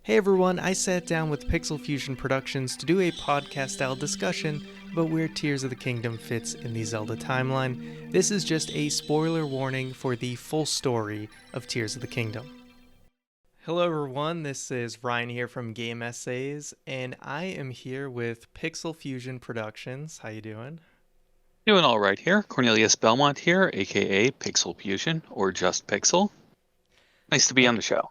Hey everyone, I sat down with Pixel Fusion Productions to do a podcast style discussion about where Tears of the Kingdom fits in the Zelda timeline. This is just a spoiler warning for the full story of Tears of the Kingdom. Hello everyone, this is Ryan here from Game Essays, and I am here with Pixel Fusion Productions. How you doing? Doing all right here. Cornelius Belmont here, aka Pixel Fusion, or just Pixel. Nice to be Eh, on the show.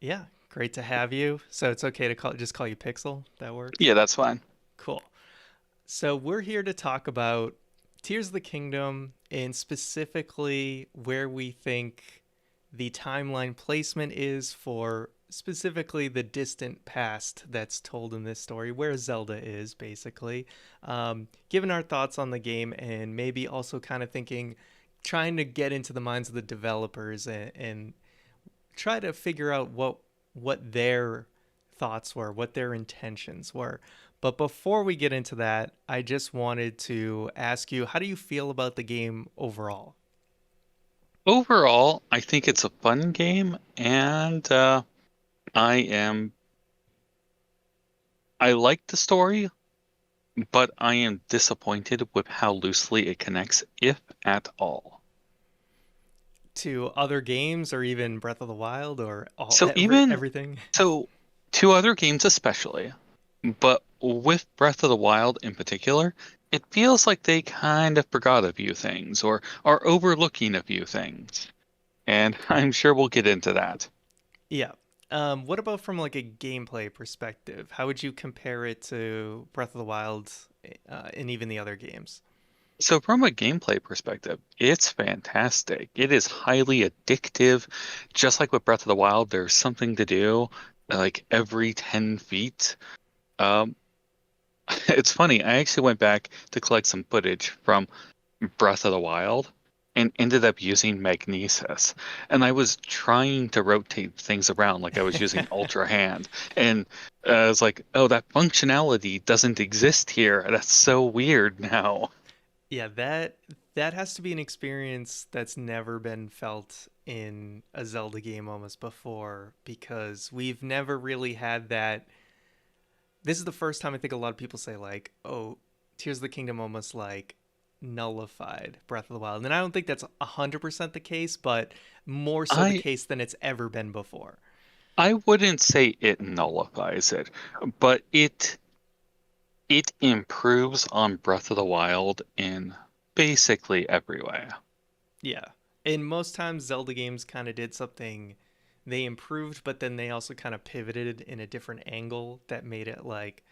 yeah, great to have you. So it's okay to just call you Pixel? That works? Yeah, that's fine. Cool. So we're here to talk about Tears of the Kingdom and specifically where we think the timeline placement is for specifically the distant past that's told in this story, where Zelda is basically. Given our thoughts on the game and maybe also kind of trying to get into the minds of the developers and try to figure out what their thoughts were, what their intentions were. But before we get into that, I just wanted to ask you, how do you feel about the game overall? Overall, I think it's a fun game, and I am I like the story, but I am disappointed with how loosely it connects, if at all. To other games or even Breath of the Wild or So even everything? so, two other games especially, but with Breath of the Wild in particular, it feels like they kind of forgot a few things or are overlooking a few things. And I'm sure we'll get into that. Yeah. What about from like a gameplay perspective? How would you compare it to Breath of the Wild and even the other games? So, from a gameplay perspective, it's fantastic. It is highly addictive. Just like with Breath of the Wild, there's something to do like every 10 feet. Um, it's funny, I actually went back to collect some footage from Breath of the Wild and ended up using magnesis. And I was trying to rotate things around like I was using Ultra Hand. And I was like, oh, that functionality doesn't exist here. That's so weird now. Yeah, that has to be an experience that's never been felt in a Zelda game almost before because we've never really had that. This is the first time I think a lot of people say like, "Oh, Tears of the Kingdom almost like nullified Breath of the Wild." And I don't think that's 100% the case, but more so the I case than it's ever been before. I wouldn't say it nullifies it, but it improves on Breath of the Wild in basically every way. Yeah. And most times Zelda games kind of did something they improved, but then they also kind of pivoted in a different angle that made it like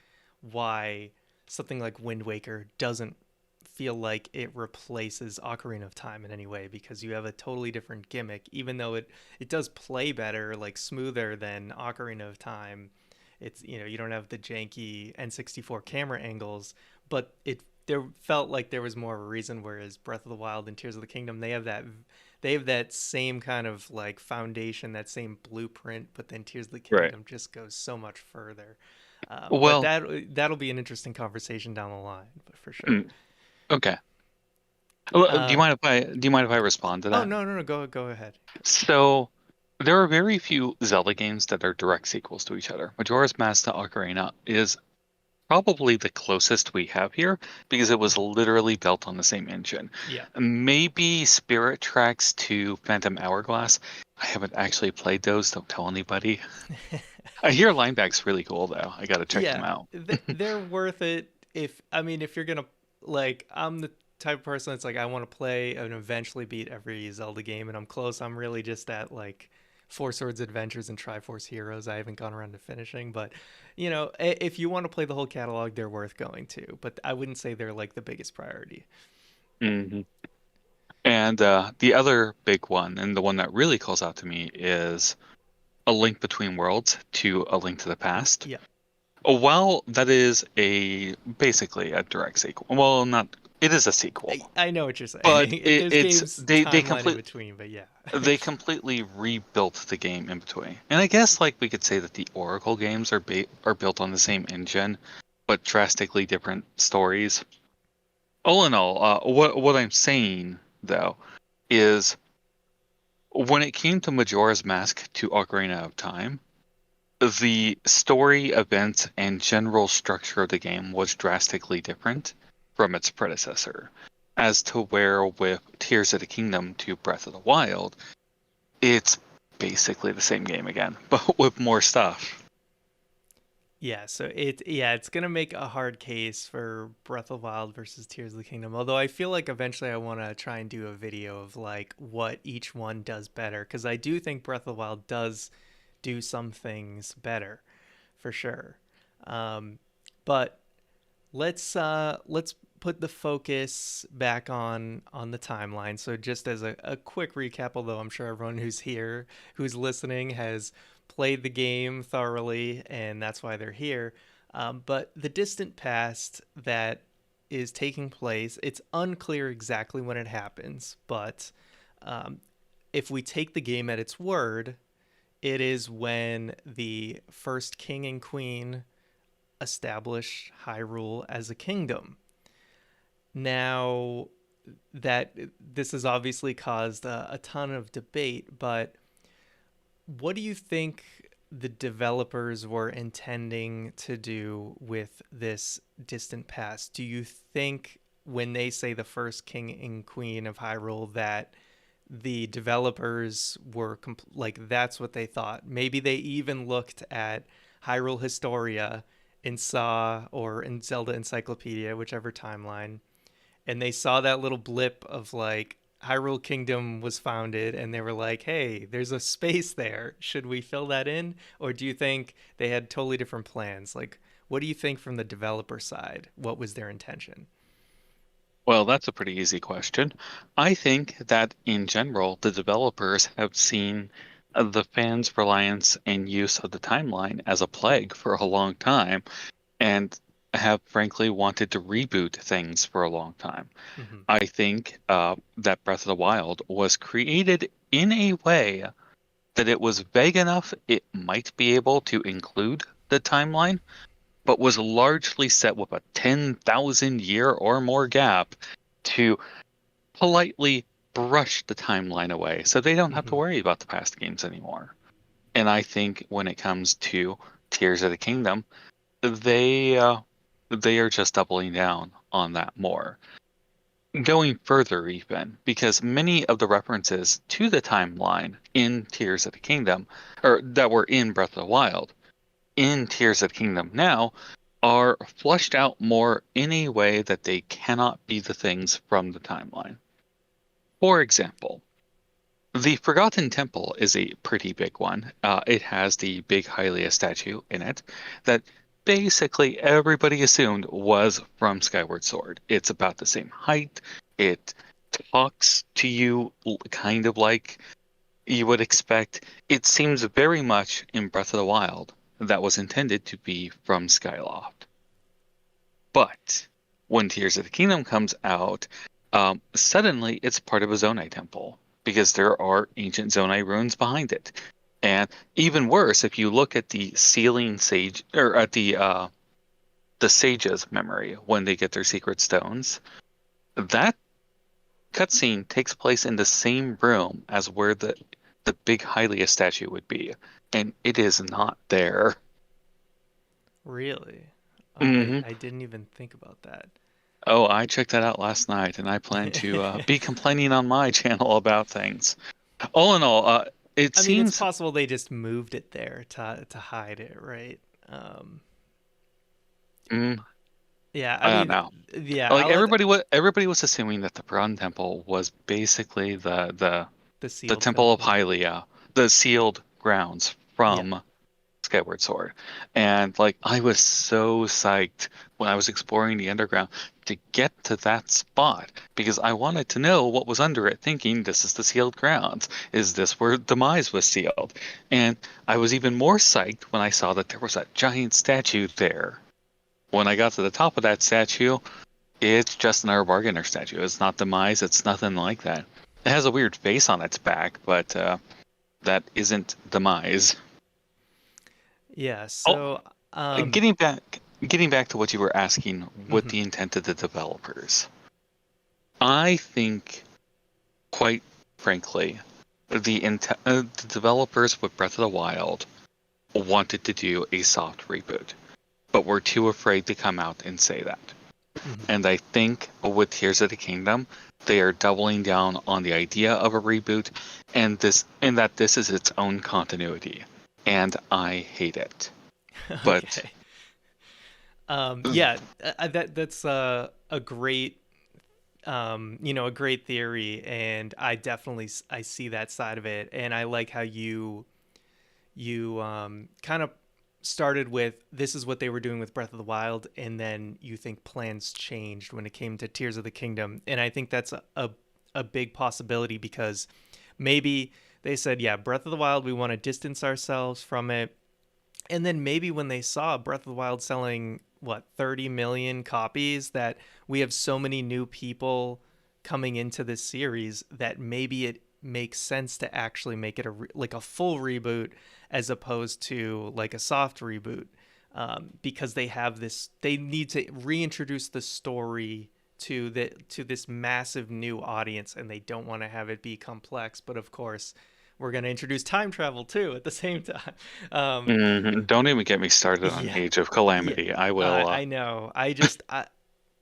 why something like Wind Waker doesn't feel like it replaces Ocarina of Time in any way because you have a totally different gimmick, even though it does play better, like smoother than Ocarina of Time. It's you don't have the janky N64 camera angles, but it there felt like there was more of a reason. Whereas Breath of the Wild and Tears of the Kingdom, they have that same kind of like foundation, that same blueprint, but then Tears of the Right. Kingdom just goes so much further. But Well, that'll be an interesting conversation down the line, but for sure. mm, okay. Do you Uh, mind if I respond to oh that? no, go ahead. So there are very few Zelda games that are direct sequels to each other. Majora's Mask to Ocarina is probably the closest we have here because it was literally built on the same engine. Yeah. Maybe Spirit Tracks to Phantom Hourglass. I haven't actually played those. Don't tell anybody. I hear Lineback's really cool though. I gotta check them Yeah, out. they're worth it. If you're gonna like, I'm the type of person that's like, I want to play and eventually beat every Zelda game, and I'm close. I'm really just at like Four Swords Adventures and Triforce Heroes. I haven't gone around to finishing, but if you want to play the whole catalog, they're worth going to. But I wouldn't say they're like the biggest priority. hmm And the other big one, and the one that really calls out to me, is A Link Between Worlds to A Link to the Past. Yeah, While that is a basically a direct sequel, well, not it is a sequel, I know what you're but saying. There's it's games they timeline in complete between, but yeah, they completely rebuilt the game in between. And I guess like we could say that the Oracle games are built on the same engine, but drastically different stories. All in all, what I'm saying though is when it came to Majora's Mask to Ocarina of Time, the story, events, and general structure of the game was drastically different from its predecessor, as to where with Tears of the Kingdom to Breath of the Wild, it's basically the same game again, but with more stuff. Yeah, so it's gonna make a hard case for Breath of the Wild versus Tears of the Kingdom. Although I feel like eventually I want to try and do a video of like what each one does better, because I do think Breath of the Wild does do some things better, for sure. Um, but let's put the focus back on the timeline. So just as a quick recap, although I'm sure everyone who's here, who's listening, has played the game thoroughly, and that's why they're here. But the distant past that is taking place, it's unclear exactly when it happens, but um, if we take the game at its word, it is when the first king and queen establish Hyrule as a kingdom. Now, that this has obviously caused a ton of debate, but what do you think the developers were intending to do with this distant past? Do you think when they say the first king and queen of Hyrule that the developers were like that's what they thought? Maybe they even looked at Hyrule Historia and saw, or in Zelda Encyclopedia, whichever timeline, and they saw that little blip of like Hyrule Kingdom was founded, and they were like, "Hey, there's a space there. Should we fill that in?" Or do you think they had totally different plans? Like, what do you think from the developer side? What was their intention? Well, that's a pretty easy question. I think that in general, the developers have seen the fans' reliance and use of the timeline as a plague for a long time and have frankly wanted to reboot things for a long time. Mm-hmm. I think that Breath of the Wild was created in a way that it was vague enough it might be able to include the timeline, but was largely set with a 10,000 year or more gap to politely brush the timeline away so they don't have to Mm-hmm. worry about the past games anymore. And I think when it comes to Tears of the Kingdom, they uh, they are just doubling down on that more. Going further even, because many of the references to the timeline in Tears of the Kingdom, or that were in Breath of the Wild, in Tears of the Kingdom now, are flushed out more in a way that they cannot be the things from the timeline. For example, the Forgotten Temple is a pretty big one. It has the big Hylia statue in it that basically everybody assumed was from Skyward Sword. It's about the same height. It talks to you kind of like you would expect. It seems very much in Breath of the Wild that was intended to be from Skyloft. But when Tears of the Kingdom comes out, suddenly it's part of a Zonai temple because there are ancient Zonai ruins behind it. And even worse, if you look at the sealing sage or at the sage's memory when they get their secret stones, that cutscene takes place in the same room as where the big Hylia statue would be, and it is not there. Really? Hmm. I didn't even think about that. Oh, I checked that out last night, and I plan to be complaining on my channel about things. All in all, it I mean, it's seems. possible they just moved it there to hide it, right? Mm, Yeah, I I don't mean, know. yeah, Like I'll let everybody was assuming that the Piran Temple was basically the the sealed Temple of temple. Hylia, the sealed grounds Yeah. from Skyward Sword. And like I was so psyched when I was exploring the underground to get to that spot because I wanted to know what was under it, thinking this is the sealed grounds. Is this where Demise was sealed? And I was even more psyched when I saw that there was that giant statue there. When I got to the top of that statue, it's just another bargainer statue. It's not Demise, it's nothing like that. It has a weird face on its back, but that isn't Demise. Yeah, Oh, so getting back to what you were asking with mhm. the intent of the developers. I think, quite frankly, the developers with Breath of the Wild wanted to do a soft reboot, but were too afraid to come out and say that. Mhm. And I think with Tears of the Kingdom, they are doubling down on the idea of a reboot, and that this is its own continuity. And I hate it. But Okay. Yeah, that's a great a great theory, and I definitely I see that side of it, and I like how you kind of started with this is what they were doing with Breath of the Wild, and then you think plans changed when it came to Tears of the Kingdom, and I think that's a big possibility because maybe they said, yeah, Breath of the Wild, we want to distance ourselves from it, and then maybe when they saw Breath of the Wild selling what 30 million copies, that we have so many new people coming into this series that maybe it makes sense to actually make it like a full reboot as opposed to like a soft reboot, because they need to reintroduce the story to this massive new audience, and they don't want to have it be complex, but of course we're going to introduce time travel too at the same time. um, don't even get me started on yeah, Age of yeah, Calamity. I will. I know.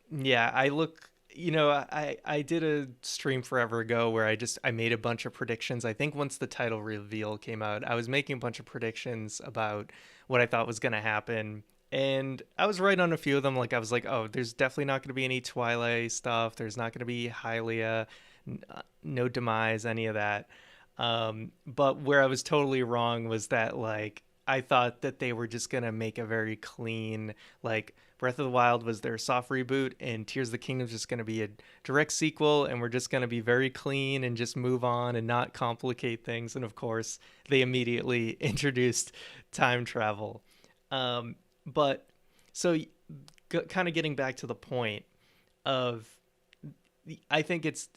Yeah, I look. I did a stream forever ago where I made a bunch of predictions. I think once the title reveal came out, I was making a bunch of predictions about what I thought was going to happen, and I was right on a few of them. Like I was like, oh, there's definitely not going to be any Twilight stuff. There's not going to be Hylia, no demise, any of that. But where I was totally wrong was that like I thought that they were just gonna make a very clean, like Breath of the Wild was their soft reboot, and Tears of the Kingdom is just gonna be a direct sequel, and we're just gonna be very clean and just move on and not complicate things. And of course, they immediately introduced time travel. But so kind of getting back to the point of, I think it's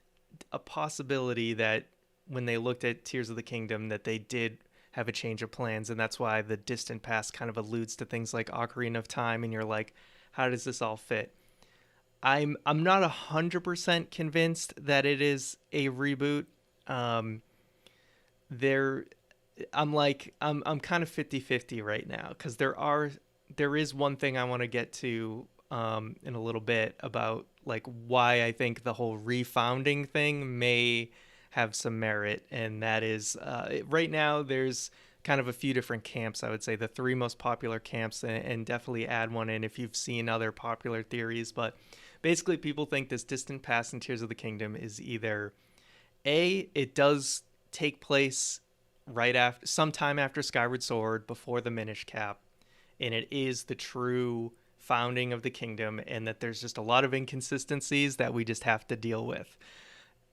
a possibility that when they looked at Tears of the Kingdom that they did have a change of plans, and that's why the distant past kind of alludes to things like Ocarina of Time, and you're like, how does this all fit? I'm not 100% convinced that it is a reboot. Um, there I'm kind of 50-50 right now, because there is one thing I want to get to in a little bit about like why I think the whole refounding thing may have some merit, and that is right now there's kind of a few different camps. I would say the three most popular camps, and definitely add one in if you've seen other popular theories, but basically people think this distant past in Tears of the Kingdom is either a, it does take place right after, sometime after Skyward Sword, before the Minish Cap, and it is the true founding of the kingdom, and that there's just a lot of inconsistencies that we just have to deal with.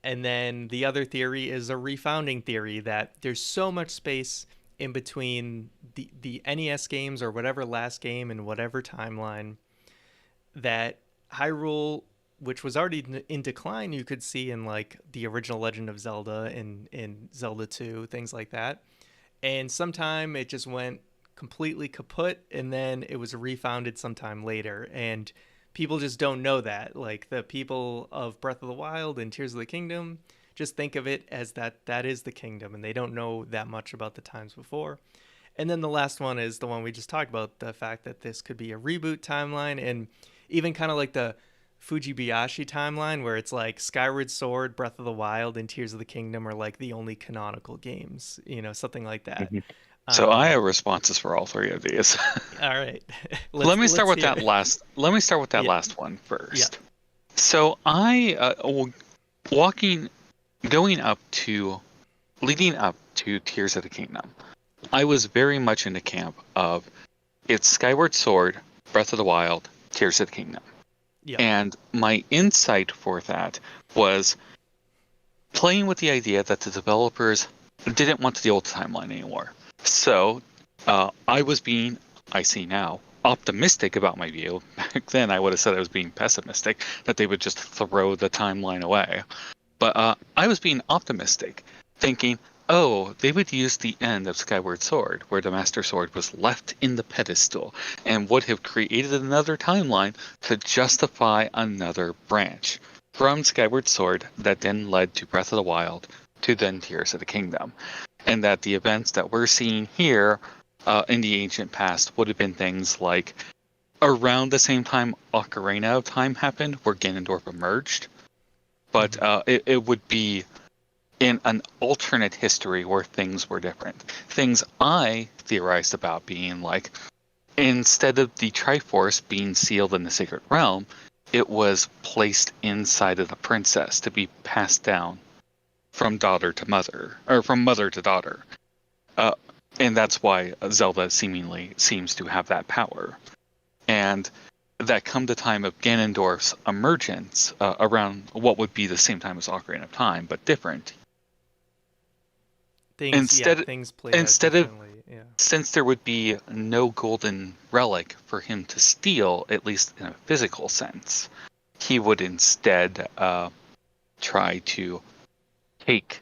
And then the other theory is a refounding theory, that there's so much space in between the NES games or whatever last game and whatever timeline, that Hyrule, which was already in decline, you could see in like the original Legend of Zelda and in Zelda 2, things like that. And sometime it just went completely kaput, and then it was refounded sometime later. And people just don't know that. Like the people of Breath of the Wild and Tears of the Kingdom just think of it as that is the kingdom, and they don't know that much about the times before. And then the last one is the one we just talked about, the fact that this could be a reboot timeline, and even kind of like the Fujibayashi timeline, where it's like Skyward Sword, Breath of the Wild, and Tears of the Kingdom are like the only canonical games, something like that. Mhm. So I Um, have responses for all three of these. all right, Let me start let's with hear that it. last. Let me start with that Yeah, last one yeah, first. So walking, going up to, leading up to Tears of the Kingdom, I was very much in the camp of it's Skyward Sword, Breath of the Wild, Tears of the Kingdom. yeah. And my insight for that was playing with the idea that the developers didn't want to deal with the timeline anymore. So I was being, I see now, optimistic about my view. Back then, I would have said I was being pessimistic, that they would just throw the timeline away. But I was being optimistic, thinking, oh, they would use the end of Skyward Sword, where the Master Sword was left in the pedestal, and would have created another timeline to justify another branch from Skyward Sword that then led to Breath of the Wild to then Tears of the Kingdom. And that the events that we're seeing here in the ancient past would have been things like around the same time Ocarina of Time happened, where Ganondorf emerged, but Hmm. it would be in an alternate history where things were different. Things I theorized about being like, instead of the Triforce being sealed in the Sacred Realm, it was placed inside of the princess to be passed down from daughter to mother, or from mother to daughter. Uh, and that's why Zelda seemingly seems to have that power. And that come the time of Ganondorf's emergence, around what would be the same time as Ocarina of Time, but different. Instead, Things played out instead of differently. Yeah. since there would be no golden relic for him to steal, at least in a physical sense, he would instead try to take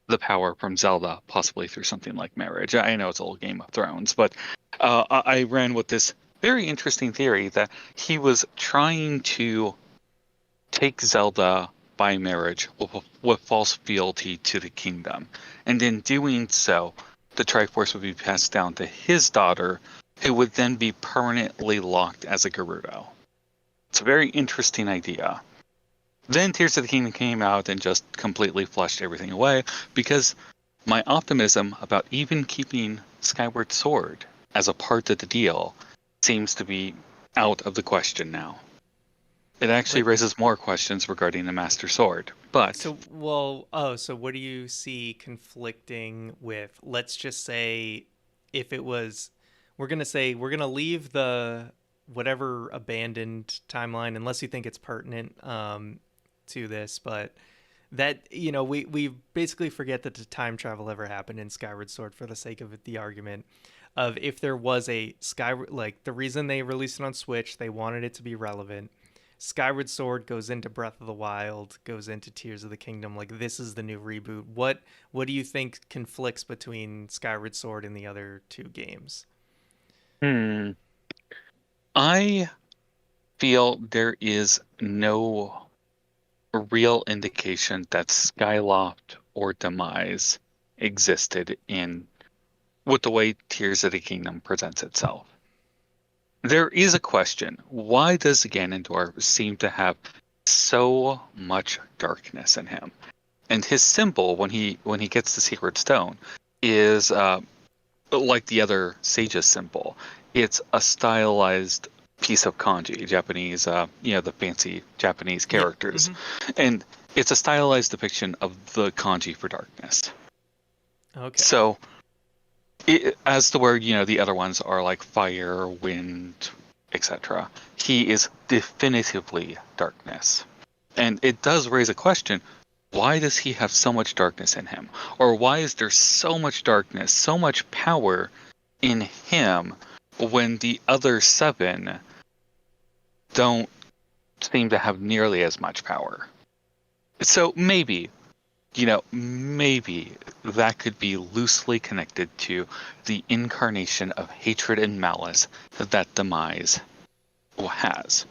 the power from Zelda, possibly through something like marriage. I know it's a little Game of Thrones, but I ran with this very interesting theory that he was trying to take Zelda by marriage with false fealty to the kingdom. And in doing so, the Triforce would be passed down to his daughter, who would then be permanently locked as a Gerudo. It's a very interesting idea. Then Tears of the Kingdom came out and just completely flushed everything away because my optimism about even keeping Skyward Sword as a part of the deal seems to be out of the question now. It actually But raises more questions regarding the Master Sword, but so what do you see conflicting with, let's just say, if it was, we're going to leave the whatever abandoned timeline, unless you think it's pertinent to this, but that, we basically forget that the time travel ever happened in Skyward Sword for the sake of the argument of, if there was a Skyward, like the reason they released it on Switch, they wanted it to be relevant. Skyward Sword goes into Breath of the Wild, goes into Tears of the Kingdom. Like, this is the new reboot. What do you think conflicts between Skyward Sword and the other two games? hmm, I feel there is no real indication that Skyloft or Demise existed in with the way Tears of the Kingdom presents itself. There is a question. Why does Ganondorf seem to have so much darkness in him? And his symbol when he gets the secret stone is like the other sage's symbol. It's a stylized piece of kanji, Japanese, the fancy Japanese Yeah. characters, Hmm. and it's a stylized depiction of the kanji for darkness. Okay. So, as to where the other ones are like fire, wind, etc., he is definitively darkness. And it does raise a question: why does he have so much darkness in him? Or why is there so much darkness, so much power in him when the other seven don't seem to have nearly as much power? So maybe that could be loosely connected to the incarnation of hatred and malice that Demise has.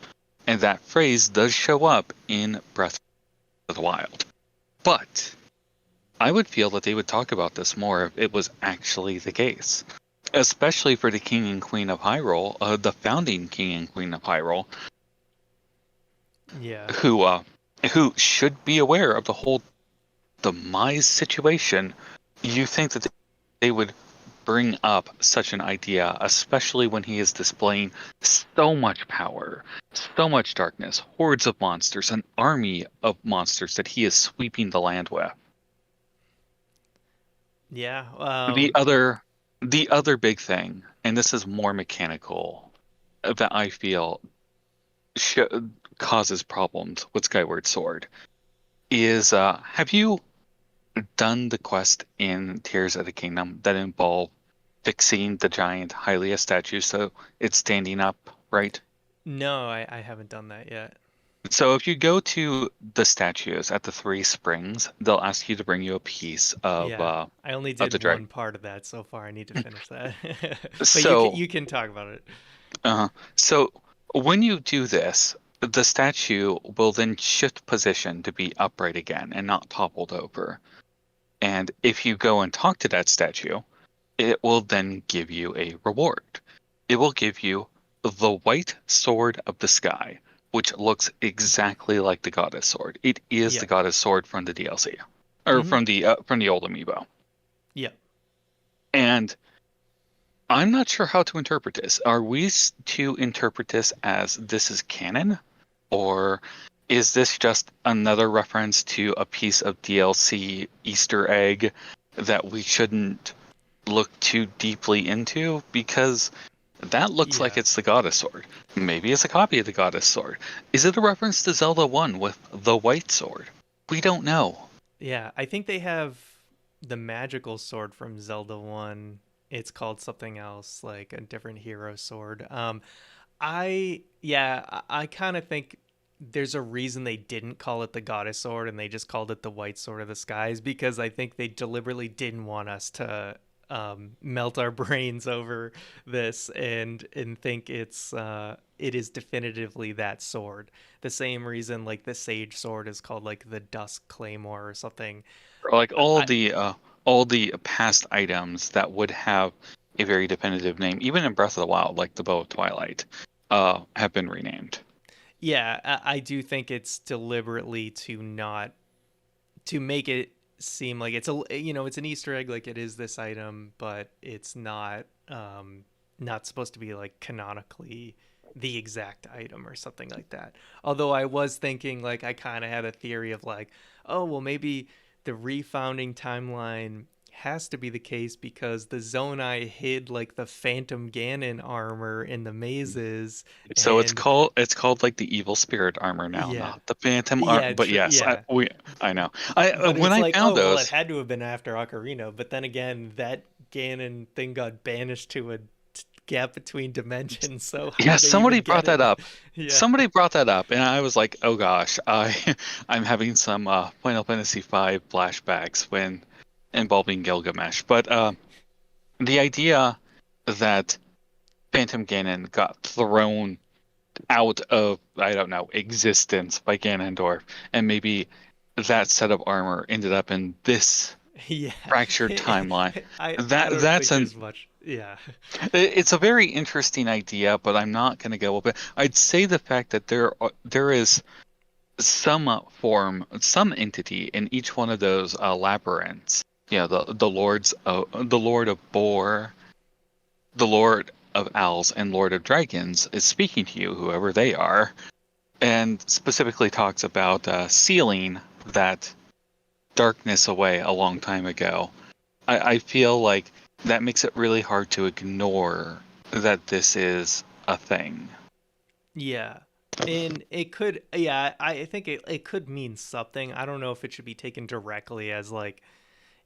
And that phrase does show up in Breath of the Wild. But I would feel that they would talk about this more if it was actually the case. Especially for the King and Queen of Hyrule, the founding King and Queen of Hyrule, Yeah. who uh, who should be aware of the whole demise situation. You think that they would bring up such an idea, especially when he is displaying so much power, so much darkness, hordes of monsters, an army of monsters that he is sweeping the land with. Yeah. The other the other big thing, and this is more mechanical, that I feel sh- causes problems with Skyward Sword is have you done the quest in Tears of the Kingdom that involve fixing the giant Hylia statue so it's standing up right? No, I haven't done that yet. So if you go to the statues at the three springs, they'll ask you to bring you a piece Yeah. I only of did the dragon. one part of that so far. I need to finish that. But So you can talk about it. Uh, so when you do this, the statue will then shift position to be upright again and not toppled over. And if you go and talk to that statue, it will then give you a reward. It will give you the white sword of the sky, which looks exactly like the goddess sword. It is the Yep. goddess sword from the DLC, or Mm-hmm. from the old amiibo. Yep. And I'm not sure how to interpret this. Are we to interpret this as this is canon, or is this just another reference to a piece of DLC Easter egg that we shouldn't look too deeply into? Because that looks like Yeah. it's the goddess sword. Maybe it's a copy of the goddess sword. Is it a reference to Zelda 1 with the white sword? We don't know. Yeah. I think they have the magical sword from Zelda 1. It's called something else, like a different hero sword. I kind of think there's a reason they didn't call it the goddess sword and they just called it the white sword of the skies, because I think they deliberately didn't want us to melt our brains over this and think it is definitively that sword. The same reason like the sage sword is called like the dusk claymore or something. Like I all the past items that would have a very definitive name, even in Breath of the Wild, like the Bow of Twilight, have been renamed. Yeah, I do think it's deliberately to not to make it seem like it's a it's an Easter egg, like it is this item, but it's not supposed to be like canonically the exact item or something like that. Although I was thinking, like, I kind of had a theory of like, oh well, maybe the refounding timeline has to be the case because the Zonai hid like the Phantom Ganon armor in the mazes, So and it's called like the evil spirit armor now, yeah, not the phantom armor. yeah, But yes, yeah. I know. I But when it's I like, found oh well, it those, had to have been after Ocarina. But then again, that Ganon thing got banished to a gap between dimensions. So how yeah, did they somebody even get brought that it? up. Yeah, Somebody brought that up, and I was like, oh gosh, I'm having some Final Fantasy V flashbacks when involving Gilgamesh. But the idea that Phantom Ganon got thrown out of, I don't know, existence by Ganondorf, and maybe that set of armor ended up in this yeah. fractured timeline. I That don't that's think an there's much. Yeah, it's a very interesting idea, but I'm not going to go with it. I'd say the fact that there is some form, some entity in each one of those labyrinths. Yeah, the Lord of Boar, the Lord of Owls, and Lord of Dragons is speaking to you, whoever they are, and specifically talks about sealing that darkness away a long time ago. I feel like that makes it really hard to ignore that this is a thing. yeah. And it could, yeah, I think it could mean something. I don't know if it should be taken directly as like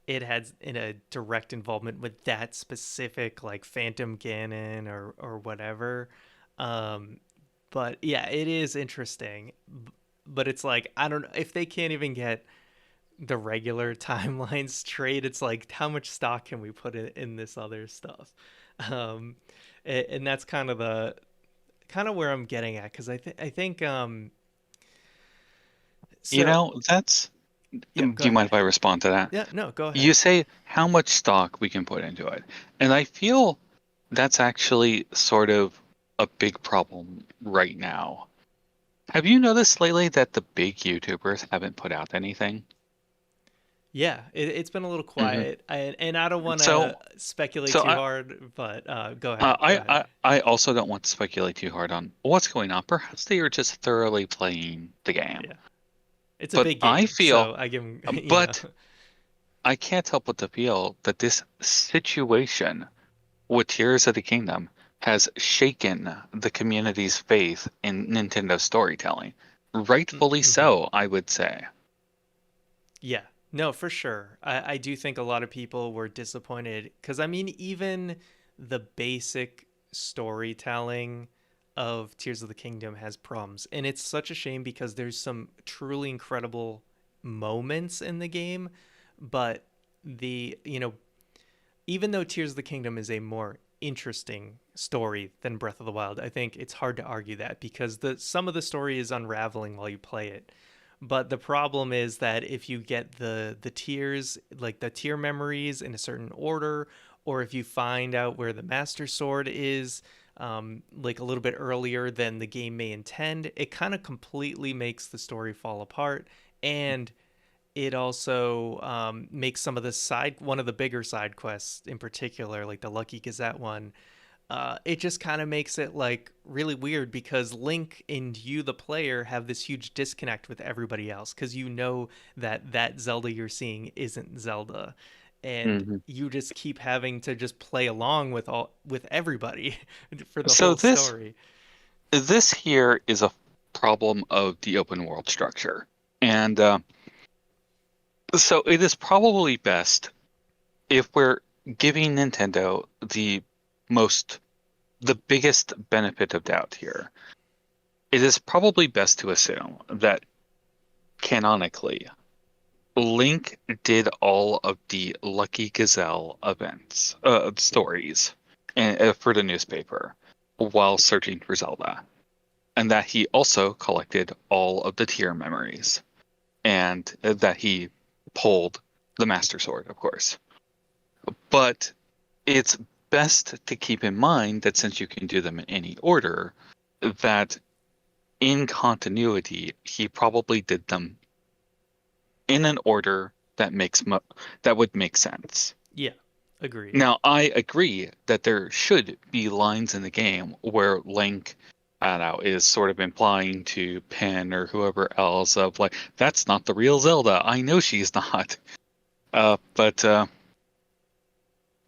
it had in a direct involvement with that specific like Phantom Ganon or whatever. Um, but yeah, it is interesting. But it's like I don't know if they can't even get the regular timeline straight. It's like how much stock can we put in this other stuff? Um, and that's kind of where I'm getting at because I think You so. know, that's. Yeah, Do go you mind ahead. if I respond to that? Yeah, no, go You ahead. say how much stock we can put into it. And I feel that's actually sort of a big problem right now. Have you noticed lately that the big YouTubers haven't put out anything? Yeah, it's been a little Hmm. quiet, and I don't want So, to speculate so too hard, but go ahead, go ahead. I also don't want to speculate too hard on what's going on. Perhaps they are just thoroughly playing the game. Yeah, it's a But big I game, feel, so I give him, but I can't help but to feel that this situation with Tears of the Kingdom has shaken the community's faith in Nintendo storytelling. Rightfully mm-hmm. so, I would say. Yeah, no, for sure. I do think a lot of people were disappointed because I mean, even the basic storytelling of Tears of the Kingdom has problems, and it's such a shame because there's some truly incredible moments in the game, but the even though Tears of the Kingdom is a more interesting story than Breath of the Wild, I think it's hard to argue that because the some of the story is unraveling while you play it. But the problem is that if you get the tiers, like the tier memories in a certain order, or if you find out where the Master Sword is, like a little bit earlier than the game may intend, it kind of completely makes the story fall apart. And it also makes some of the one of the bigger side quests in particular, like the Lucky Gazette one, it just kind of makes it like really weird because Link and you, the player, have this huge disconnect with everybody else because you know that that Zelda you're seeing isn't Zelda, and Hmm. you just keep having to just play along with everybody for the So whole this story. this here is a problem of the open world structure, and so it is probably best if we're giving Nintendo most the biggest benefit of doubt here. It is probably best to assume that canonically, Link did all of the Lucky Gazelle events, stories, and, for the newspaper while searching for Zelda, and that he also collected all of the tier memories, and that he pulled the Master Sword, of course. But it's best to keep in mind that since you can do them in any order, that in continuity, he probably did them in an order that would make sense. Yeah, agreed. Now, I agree that there should be lines in the game where Link, I don't know, is sort of implying to Penn or whoever else of like, that's not the real Zelda. I know she's not. But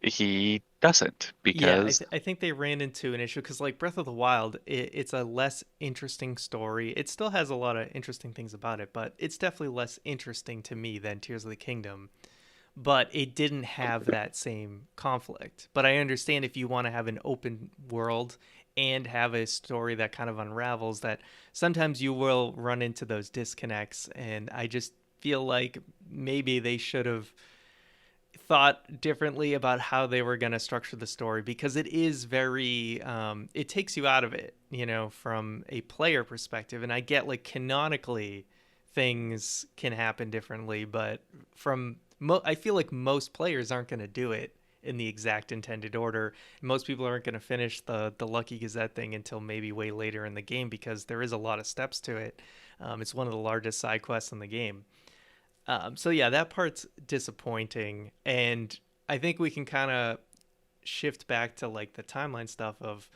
he doesn't Yeah, because I think they ran into an issue because like Breath of the Wild, it's a less interesting story. It still has a lot of interesting things about it, but it's definitely less interesting to me than Tears of the Kingdom. But it didn't have that same conflict. But I understand if you want to have an open world and have a story that kind of unravels, that sometimes you will run into those disconnects. And I just feel like maybe they should have thought differently about how they were going to structure the story because it is very it takes you out of it, you know, from a player perspective. And I get like canonically things can happen differently, but I feel like most players aren't going to do it in the exact intended order. Most people aren't going to finish the Lucky Gazette thing until maybe way later in the game because there is a lot of steps to it. It's one of the largest side quests in the game. So yeah, that part's disappointing, and I think we can kind of shift back to like the timeline stuff of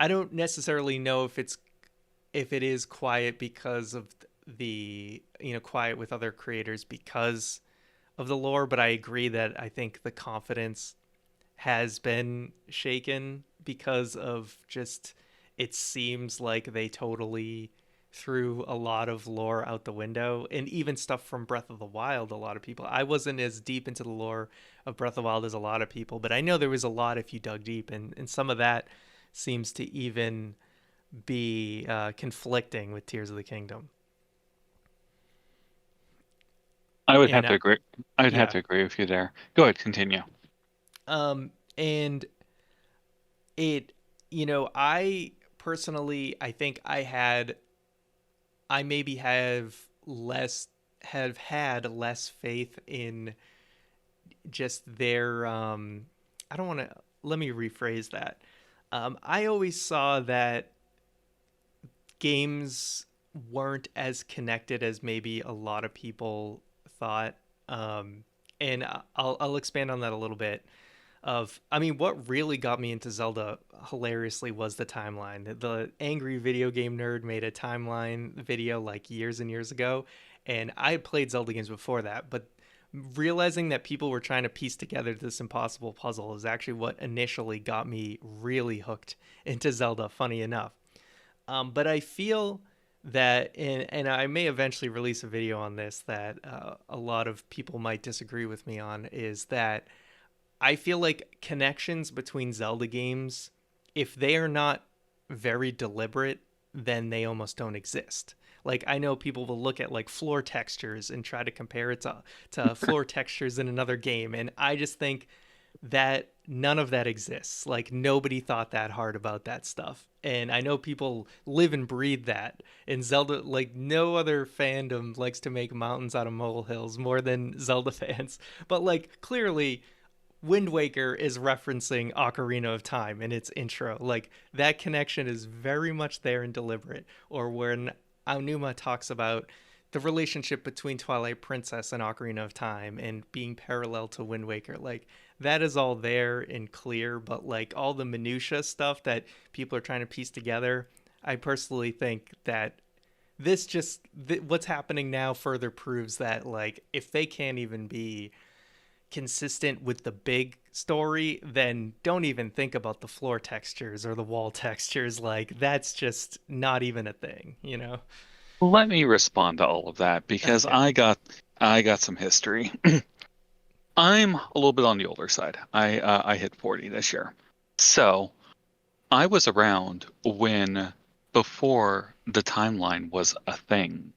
I don't necessarily know if it is quiet because of the, you know, quiet with other creators because of the lore, but I agree that I think the confidence has been shaken because of just it seems like they totally threw a lot of lore out the window, and even stuff from Breath of the Wild. A lot of people, I wasn't as deep into the lore of Breath of the Wild as a lot of people, but I know there was a lot if you dug deep, and some of that seems to even be conflicting with Tears of the Kingdom. I would have And to agree. I would have yeah, to agree with you there. Go ahead, continue. and it, you know, I personally, I think I maybe have had less faith in just their I don't want to, let me rephrase that. I always saw that games weren't as connected as maybe a lot of people thought. Um, and I'll expand on that a little bit. I mean, what really got me into Zelda hilariously was the timeline. The angry video game nerd made a timeline video like years and years ago, and I had played Zelda games before that, but realizing that people were trying to piece together this impossible puzzle is actually what initially got me really hooked into Zelda, funny enough. But I feel that, and I may eventually release a video on this that a lot of people might disagree with me on, is that I feel like connections between Zelda games, if they are not very deliberate, then they almost don't exist. Like I know people will look at like floor textures and try to compare it to floor textures in another game, and I just think that none of that exists. Like nobody thought that hard about that stuff. And I know people live and breathe that. And Zelda, like no other fandom likes to make mountains out of molehills more than Zelda fans. But like clearly Wind Waker is referencing Ocarina of Time in its intro. Like that connection is very much there and deliberate. Or when Aonuma talks about the relationship between Twilight Princess and Ocarina of Time and being parallel to Wind Waker, like that is all there and clear, but like all the minutia stuff that people are trying to piece together, I personally think that what's happening now further proves that like if they can't even be consistent with the big story, then don't even think about the floor textures or the wall textures. Like that's just not even a thing, you know? Let me respond to all of that because Okay. I got some history. I'm a little bit on the older side. I hit 40 this year. So I was around when before the timeline was a thing.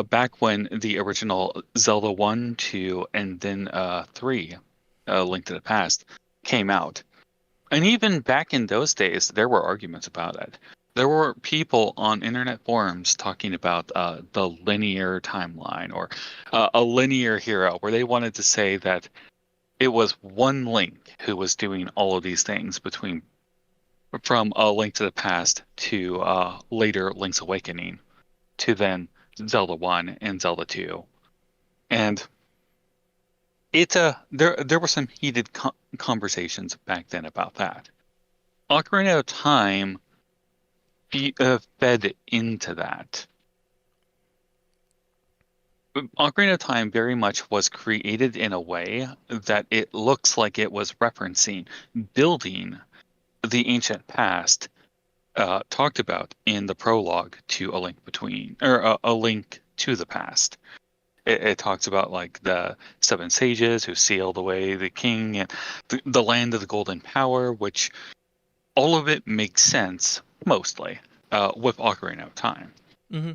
Back when the original Zelda 1, 2, and then 3, Link to the Past, came out. And even back in those days, there were arguments about it. There were people on internet forums talking about the linear timeline or a linear hero, where they wanted to say that it was one Link who was doing all of these things between from A Link to the Past to later Link's Awakening to then Zelda 1 and Zelda 2. And there were some heated conversations back then about that. Ocarina of Time fed into that. Ocarina of Time very much was created in a way that it looks like it was referencing, building the ancient past talked about in the prologue to A Link Between, or A Link to the Past. It talks about like the seven sages who sealed away the king and the land of the golden power, which all of it makes sense mostly with Ocarina of Time. Mm-hmm.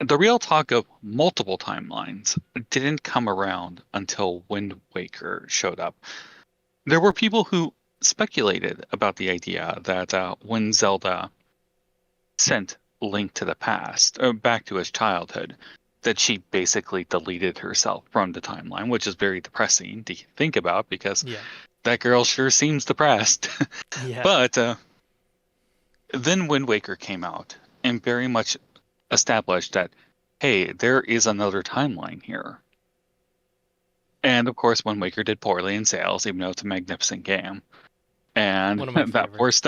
The real talk of multiple timelines didn't come around until Wind Waker showed up. There were people who speculated about the idea that when Zelda sent Link to the past, or back to his childhood, that she basically deleted herself from the timeline, which is very depressing to think about because Yeah. that girl sure seems depressed. Yeah. But then Wind Waker came out and very much established that, hey, there is another timeline here. And of course, Wind Waker did poorly in sales, even though it's a magnificent game. And One of my that favorites.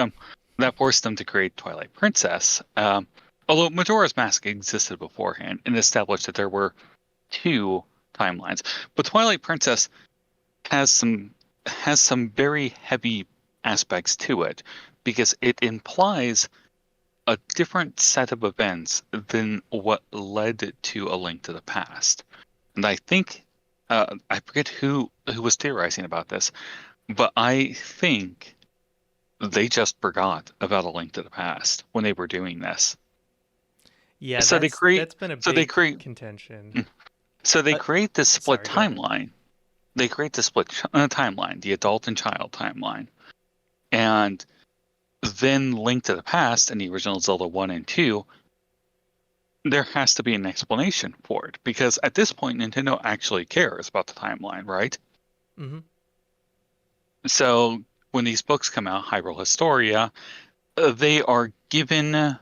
forced them to create Twilight Princess. Although Majora's Mask existed beforehand and established that there were two timelines, but Twilight Princess has some very heavy aspects to it because it implies a different set of events than what led to A Link to the Past. And I think I forget who was theorizing about this, but I think they just forgot about A Link to the Past when they were doing this. Yeah, So they create that's been a so they big create contention. so they Uh, create this split Sorry, go ahead. timeline. They create the split timeline, the adult and child timeline. And then Link to the Past and the original Zelda 1 and 2, there has to be an explanation for it because at this point Nintendo actually cares about the timeline, right? Mm-hmm. So when these books come out, Hyrule Historia, they are given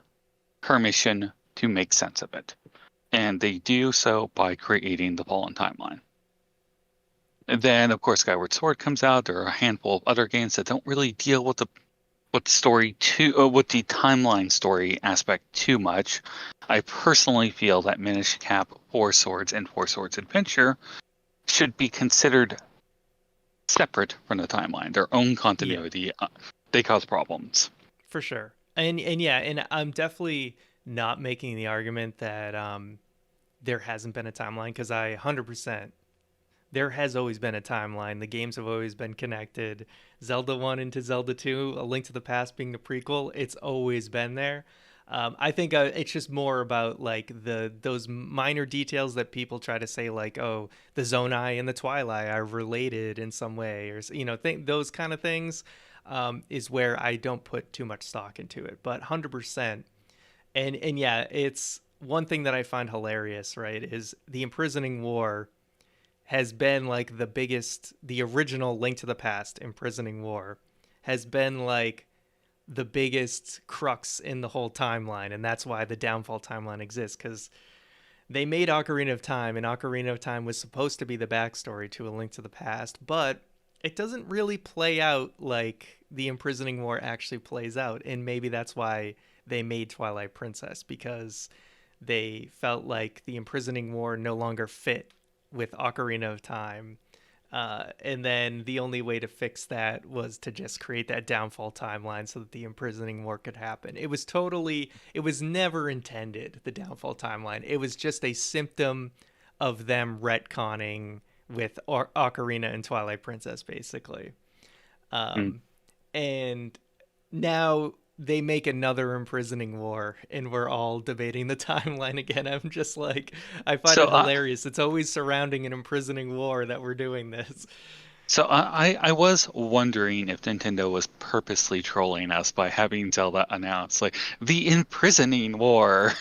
permission to make sense of it. And they do so by creating the Fallen Timeline. And then, of course, Skyward Sword comes out. There are a handful of other games that don't really deal with the story with the timeline story aspect too much. I personally feel that Minish Cap, Four Swords, and Four Swords Adventure should be considered separate from the timeline, their own Yeah, continuity. They cause problems. for sure. And yeah, and I'm definitely not making the argument that there hasn't been a timeline because I 100% there has always been a timeline. The games have always been connected. Zelda 1 into Zelda 2, A Link to the Past being the prequel, it's always been there. I think it's just more about like those minor details that people try to say like, oh, the Zonai and the Twilight are related in some way, or those kind of things is where I don't put too much stock into it. But 100%, and yeah, it's one thing that I find hilarious, right? Is the imprisoning war has been like the original Link to the Past Imprisoning War has been like the biggest crux in the whole timeline, and that's why the downfall timeline exists, because they made Ocarina of Time, and Ocarina of Time was supposed to be the backstory to A Link to the Past, but it doesn't really play out like the Imprisoning War actually plays out, and maybe that's why they made Twilight Princess, because they felt like the Imprisoning War no longer fit with Ocarina of Time. And then the only way to fix that was to just create that downfall timeline so that the imprisoning war could happen. It was never intended, the downfall timeline. It was just a symptom of them retconning with Ocarina and Twilight Princess, basically. Mm. Um, and now they make another imprisoning war, and we're all debating the timeline again. I'm just like, I find So it I hilarious. It's always surrounding an imprisoning war that we're doing this. I was wondering if Nintendo was purposely trolling us by having Zelda announce like the imprisoning war,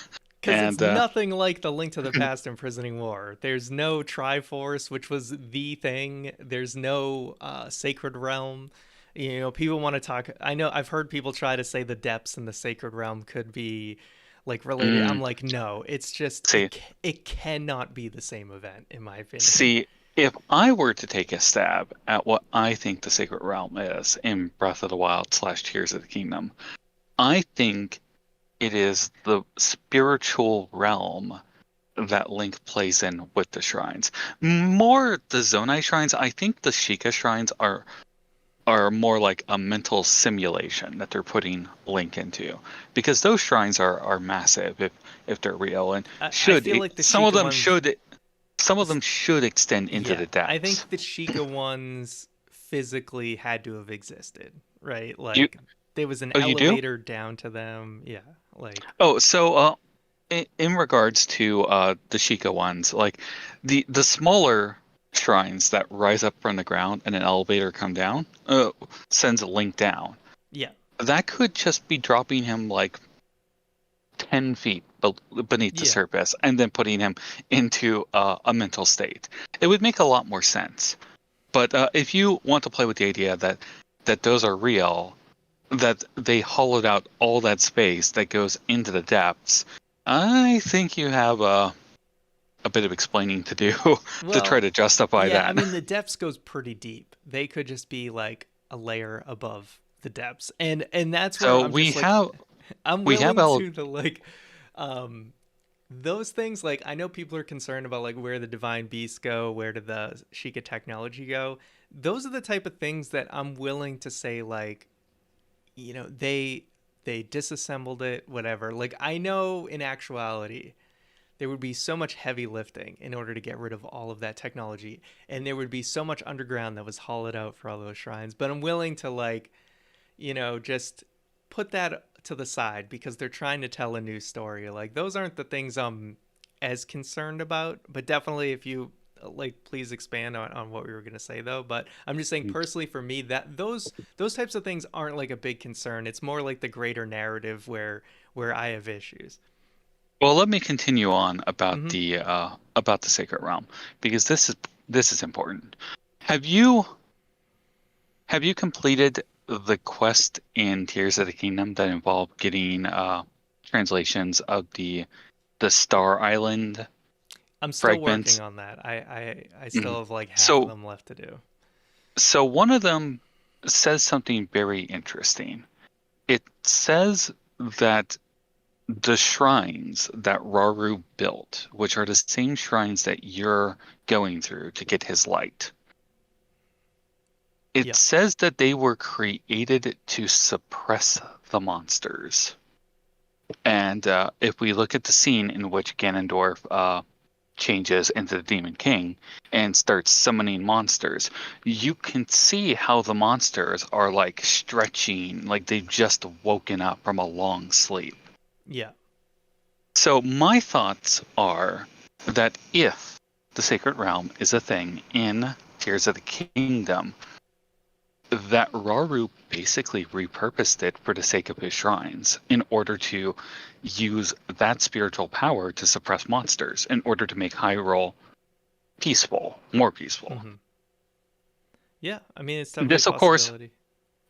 Because it's and nothing like the Link to the Past imprisoning war. There's no Triforce, which was the thing. There's no Sacred Realm. You know, people want to talk. I know I've heard people try to say the depths in the Sacred Realm could be like related. I'm mm, like, no, it's just see it cannot be the same event, in my opinion. see if I were to take a stab at what I think the Sacred Realm is in Breath of the Wild slash Tears of the Kingdom, I think it is the spiritual realm that Link plays in with the shrines. More the Zonai shrines, I think the Sheikah shrines are more like a mental simulation that they're putting Link into. Because those shrines are massive if they're real and I feel like the some of Sheikah them ones. should extend into Yeah, the I depths. think the Sheikah ones physically had to have existed, right? You Like there was an oh you do? elevator down to them. Yeah, like Oh, so in regards to the Sheikah ones, like the smaller shrines that rise up from the ground and an elevator come down, sends a Link down. yeah, That could just be dropping him like 10 feet beneath the yeah. surface and then putting him into a mental state. It would make a lot more sense. But if you want to play with the idea that those are real, that they hollowed out all that space that goes into the depths, I think you have a bit of explaining to do to try Well, to justify yeah. I that. mean, the depths goes pretty deep. They could just be like a layer above the depths, and that's where So I'm just like, I'm we have willing El to the like, um, those things. Like, I know people are concerned about like where the divine beasts go, where did the Sheikah technology go. Those are the type of things that I'm willing to say like, you know, they disassembled it, whatever. Like, I know in actuality there would be so much heavy lifting in order to get rid of all of that technology, and there would be so much underground that was hollowed out for all those shrines, but I'm willing to like, you know, just put that to the side because they're trying to tell a new story. Like, those aren't the things I'm as concerned about, but definitely if you like, please expand on what we were going to say though. But I'm just saying, personally, for me, that those types of things aren't like a big concern. It's more like the greater narrative where I have issues. well, let me continue on Mm-hmm. about the Sacred Realm because this is important. Have you have you completed the quest in Tears of the Kingdom that involved getting translations of the Star Island I'm still working fragments? on that. I Mhm. still have like half of So them left to do. so one of them says something very interesting. It says that the shrines that Rauru built, which are the same shrines that you're going through to get his light, it Yep. says that they were created to suppress the monsters. And if we look at the scene in which Ganondorf changes into the Demon King and starts summoning monsters, you can see how the monsters are like stretching, like they've just woken up from a long sleep. Yeah. So my thoughts are that if the Sacred Realm is a thing in Tears of the Kingdom, that Rauru basically repurposed it for the sake of his shrines in order to use that spiritual power to suppress monsters in order to make Hyrule peaceful, more peaceful. Hmm. Yeah, I mean it's definitely a This, of course, possibility.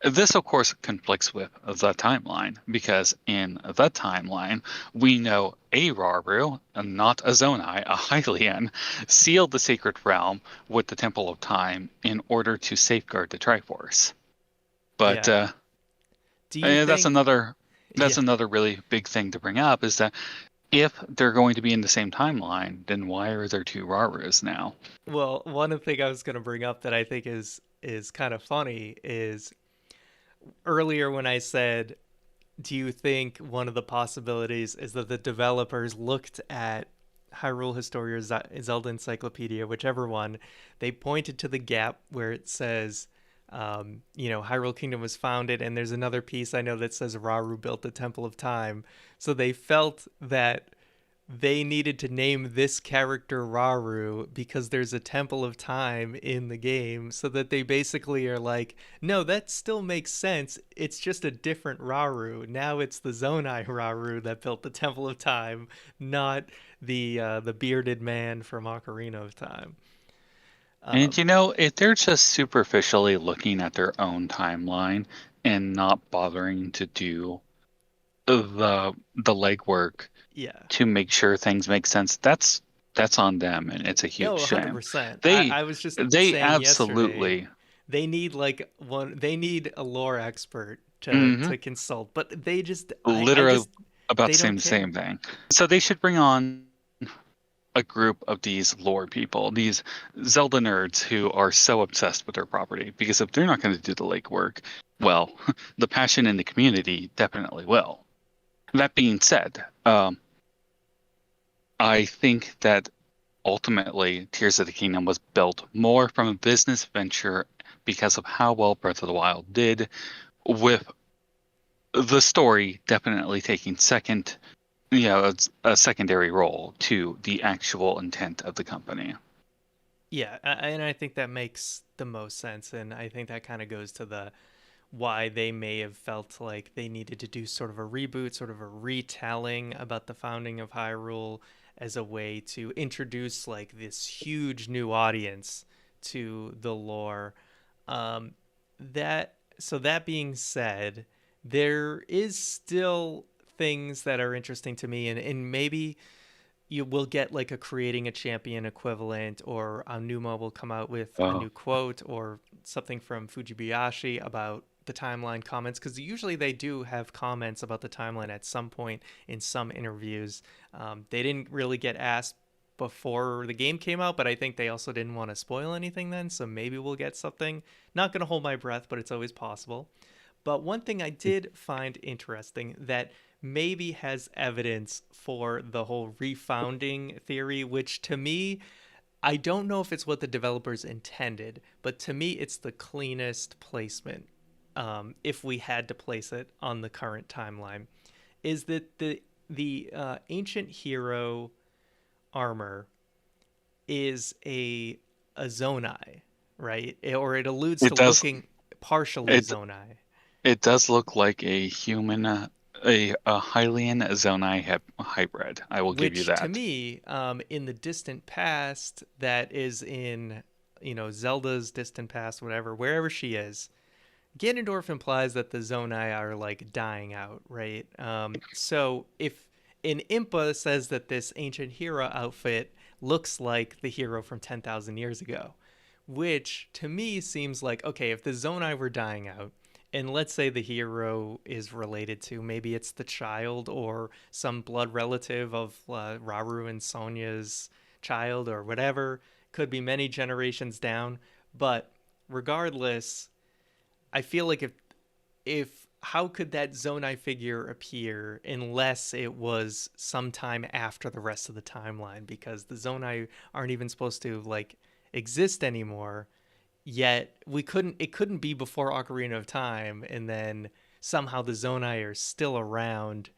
this of course conflicts with the timeline because in the timeline we know a Rauru, not a Zonai, a Hylian, sealed the sacred realm with the Temple of Time in order to safeguard the Triforce. But Yeah. Do you that's think? another that's Yeah. another really big thing to bring up is that if they're going to be in the same timeline, then why are there two Rarus now? Well, one thing I was going to bring up that I think is kind of funny is earlier when I said, do you think one of the possibilities is that the developers looked at Hyrule Historia Zelda Encyclopedia, whichever one, they pointed to the gap where it says, Hyrule Kingdom was founded, and there's another piece I know that says Rauru built the Temple of Time. So they felt that they needed to name this character Raru because there's a Temple of Time in the game, so that they basically are like, no, that still makes sense. It's just a different Raru. Now it's the Zonai Raru that built the Temple of Time, not the bearded man from Ocarina of Time. And Um, if they're just superficially looking at their own timeline and not bothering to do the legwork yeah. to make sure things make sense, that's on them, and it's a huge Oh, shame. 100%. They I was just they saying yesterday, absolutely they need a lore expert mhm, to consult, but they just I literally just about they the don't same care. thing. So they should bring on a group of these lore people, these Zelda nerds who are so obsessed with their property. Because if they're not going to do the legwork, well, the passion in the community definitely will. That being said, I think that ultimately Tears of the Kingdom was built more from a business venture because of how well Breath of the Wild did, with the story definitely taking it's a secondary role to the actual intent of the company. Yeah, and I think that makes the most sense, and I think that kind of goes to the why they may have felt like they needed to do sort of a reboot, sort of a retelling about the founding of Hyrule as a way to introduce like this huge new audience to the lore. Um, that being said, there is still things that are interesting to me, and maybe you will get like a creating a champion equivalent, or a Numa will come out with a Oh, new quote or something from Fujibayashi about the timeline comments, because usually they do have comments about the timeline at some point in some interviews. They didn't really get asked before the game came out, but I think they also didn't want to spoil anything then, so maybe we'll get something. Not going to hold my breath, but it's always possible. But one thing I did find interesting that maybe has evidence for the whole refounding theory, which to me, I don't know if it's what the developers intended, but to me, it's the cleanest placement. If we had to place it on the current timeline, is that the ancient hero armor is a Zonai, right? Or it alludes it to does. looking partially It Zonai. it does look like a human, a Hylian Zonai hybrid. I will give you Which to that. me, in the distant past, that is in Zelda's distant past, whatever, wherever she is, Ganondorf implies that the Zonai are like dying out, right? So if an Impa says that this ancient hero outfit looks like the hero from 10,000 years ago, which to me seems like, okay, if the Zonai were dying out, and let's say the hero is related to, maybe it's the child or some blood relative of Rauru and Sonya's child or whatever, could be many generations down, but regardless, I feel like if how could that Zonai figure appear unless it was sometime after the rest of the timeline, because the Zonai aren't even supposed to like exist anymore, yet we couldn't it couldn't be before Ocarina of Time, and then somehow the Zonai are still around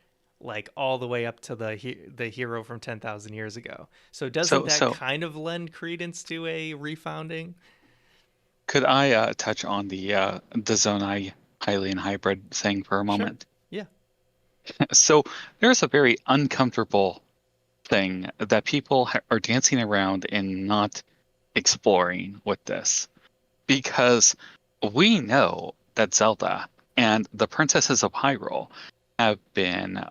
like all the way up to the hero from 10,000 years ago. So doesn't So, that so kind of lend credence to a refounding? could I touch on the Zonai Hylian hybrid thing for a Sure. moment? Yeah. So there's a very uncomfortable thing that people are dancing around and not exploring with this because we know that Zelda and the princesses of Hyrule have been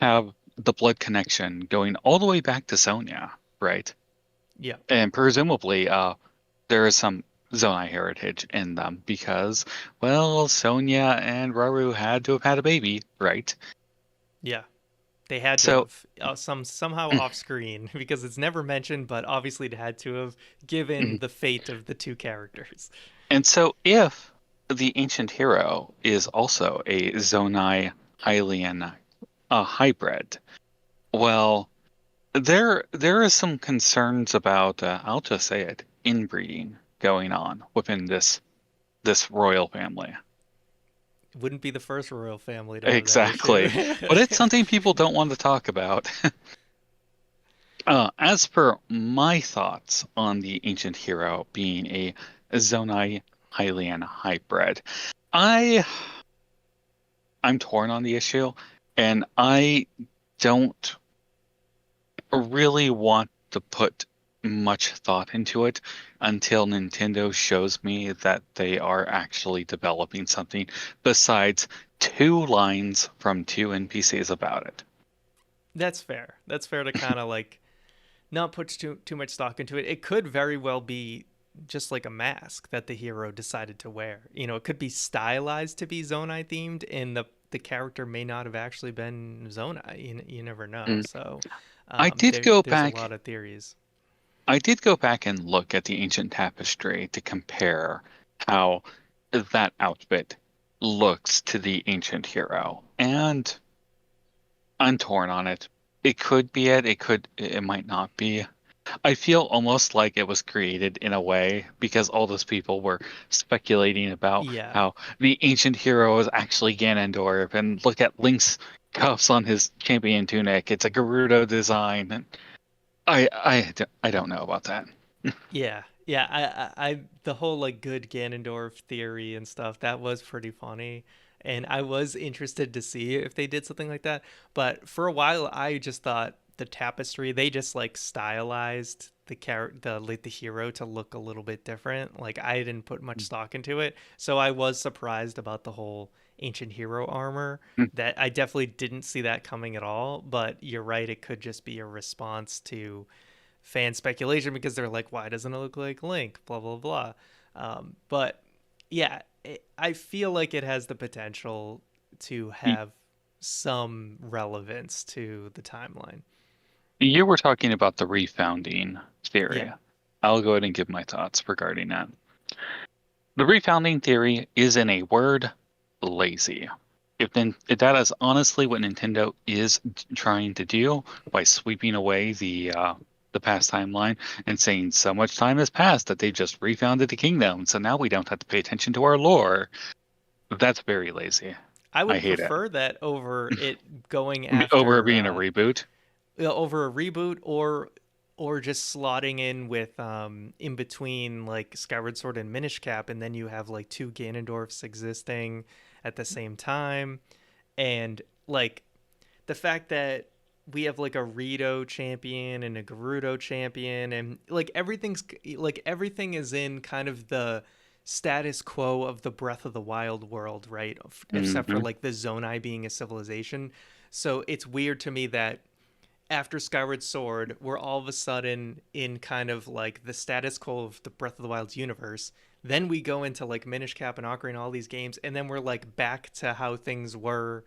have the blood connection going all the way back to Sonia, right? Yeah, And presumably there is some Zonai heritage in them because, well, Sonia and Rauru had to have had a baby, right? yeah. They had to So, have somehow off screen because it's never mentioned, but obviously it had to have given the fate of the two characters. and so if the ancient hero is also a Zonai Hylian hybrid, well, there is some concerns about I'll just say it, inbreeding going on within this royal family. Wouldn't be the first royal family to have that issue. Exactly. But it's something people don't want to talk about. As per my thoughts on the ancient hero being a Zonai Hylian hybrid, I I'm torn on the issue, and I don't really want to put much thought into it until Nintendo shows me that they are actually developing something besides two lines from two NPCs about it. That's fair. That's fair to kind of like not put too much stock into it. It could very well be just like a mask that the hero decided to wear. You know, it could be stylized to be Zonai themed, and the character may not have actually been Zonai. You never know. Mm. So I did go there's a back lot of theories. I did go back and look at the ancient tapestry to compare how that outfit looks to the ancient hero. And I'm torn on it. It could be it might not be. I feel almost like it was created in a way because all those people were speculating about Yeah, how the ancient hero is actually Ganondorf, and look at Link's cuffs on his champion tunic. It's a Gerudo design. And I don't know about that. yeah. I the whole like good Ganondorf theory and stuff that was pretty funny, and I was interested to see if they did something like that. But for a while, I just thought the tapestry they just like stylized the hero to look a little bit different. Like I didn't put much stock into it, so I was surprised about the whole ancient hero armor. That I definitely didn't see that coming at all. But you're right; it could just be a response to fan speculation because they're like, why doesn't it look like Link? Blah blah blah. But yeah, I feel like it has the potential to Y- have some relevance to the timeline. You were talking about the refounding Yeah, theory. I'll go ahead and give my thoughts regarding that. The refounding theory is, in a word, lazy. If that is honestly what Nintendo is trying to do by sweeping away the past timeline and saying so much time has passed that they just refounded the kingdom, so now we don't have to pay attention to our lore. That's very lazy. I I would hate it. prefer that over it going Over after being a reboot. over a reboot or just slotting in with in between like Skyward Sword and Minish Cap, and then you have like two Ganondorfs existing at the same time, and like the fact that we have like a Rito champion and a Gerudo champion, and like everything is in kind of the status quo of the Breath of the Wild world, right? Except for Hmm. like the Zonai being a civilization. So it's weird to me that after Skyward Sword, we're all of a sudden in kind of like the status quo of the Breath of the Wild's universe. Then we go into like Minish Cap and Ocarina, all these games, and then we're like back to how things were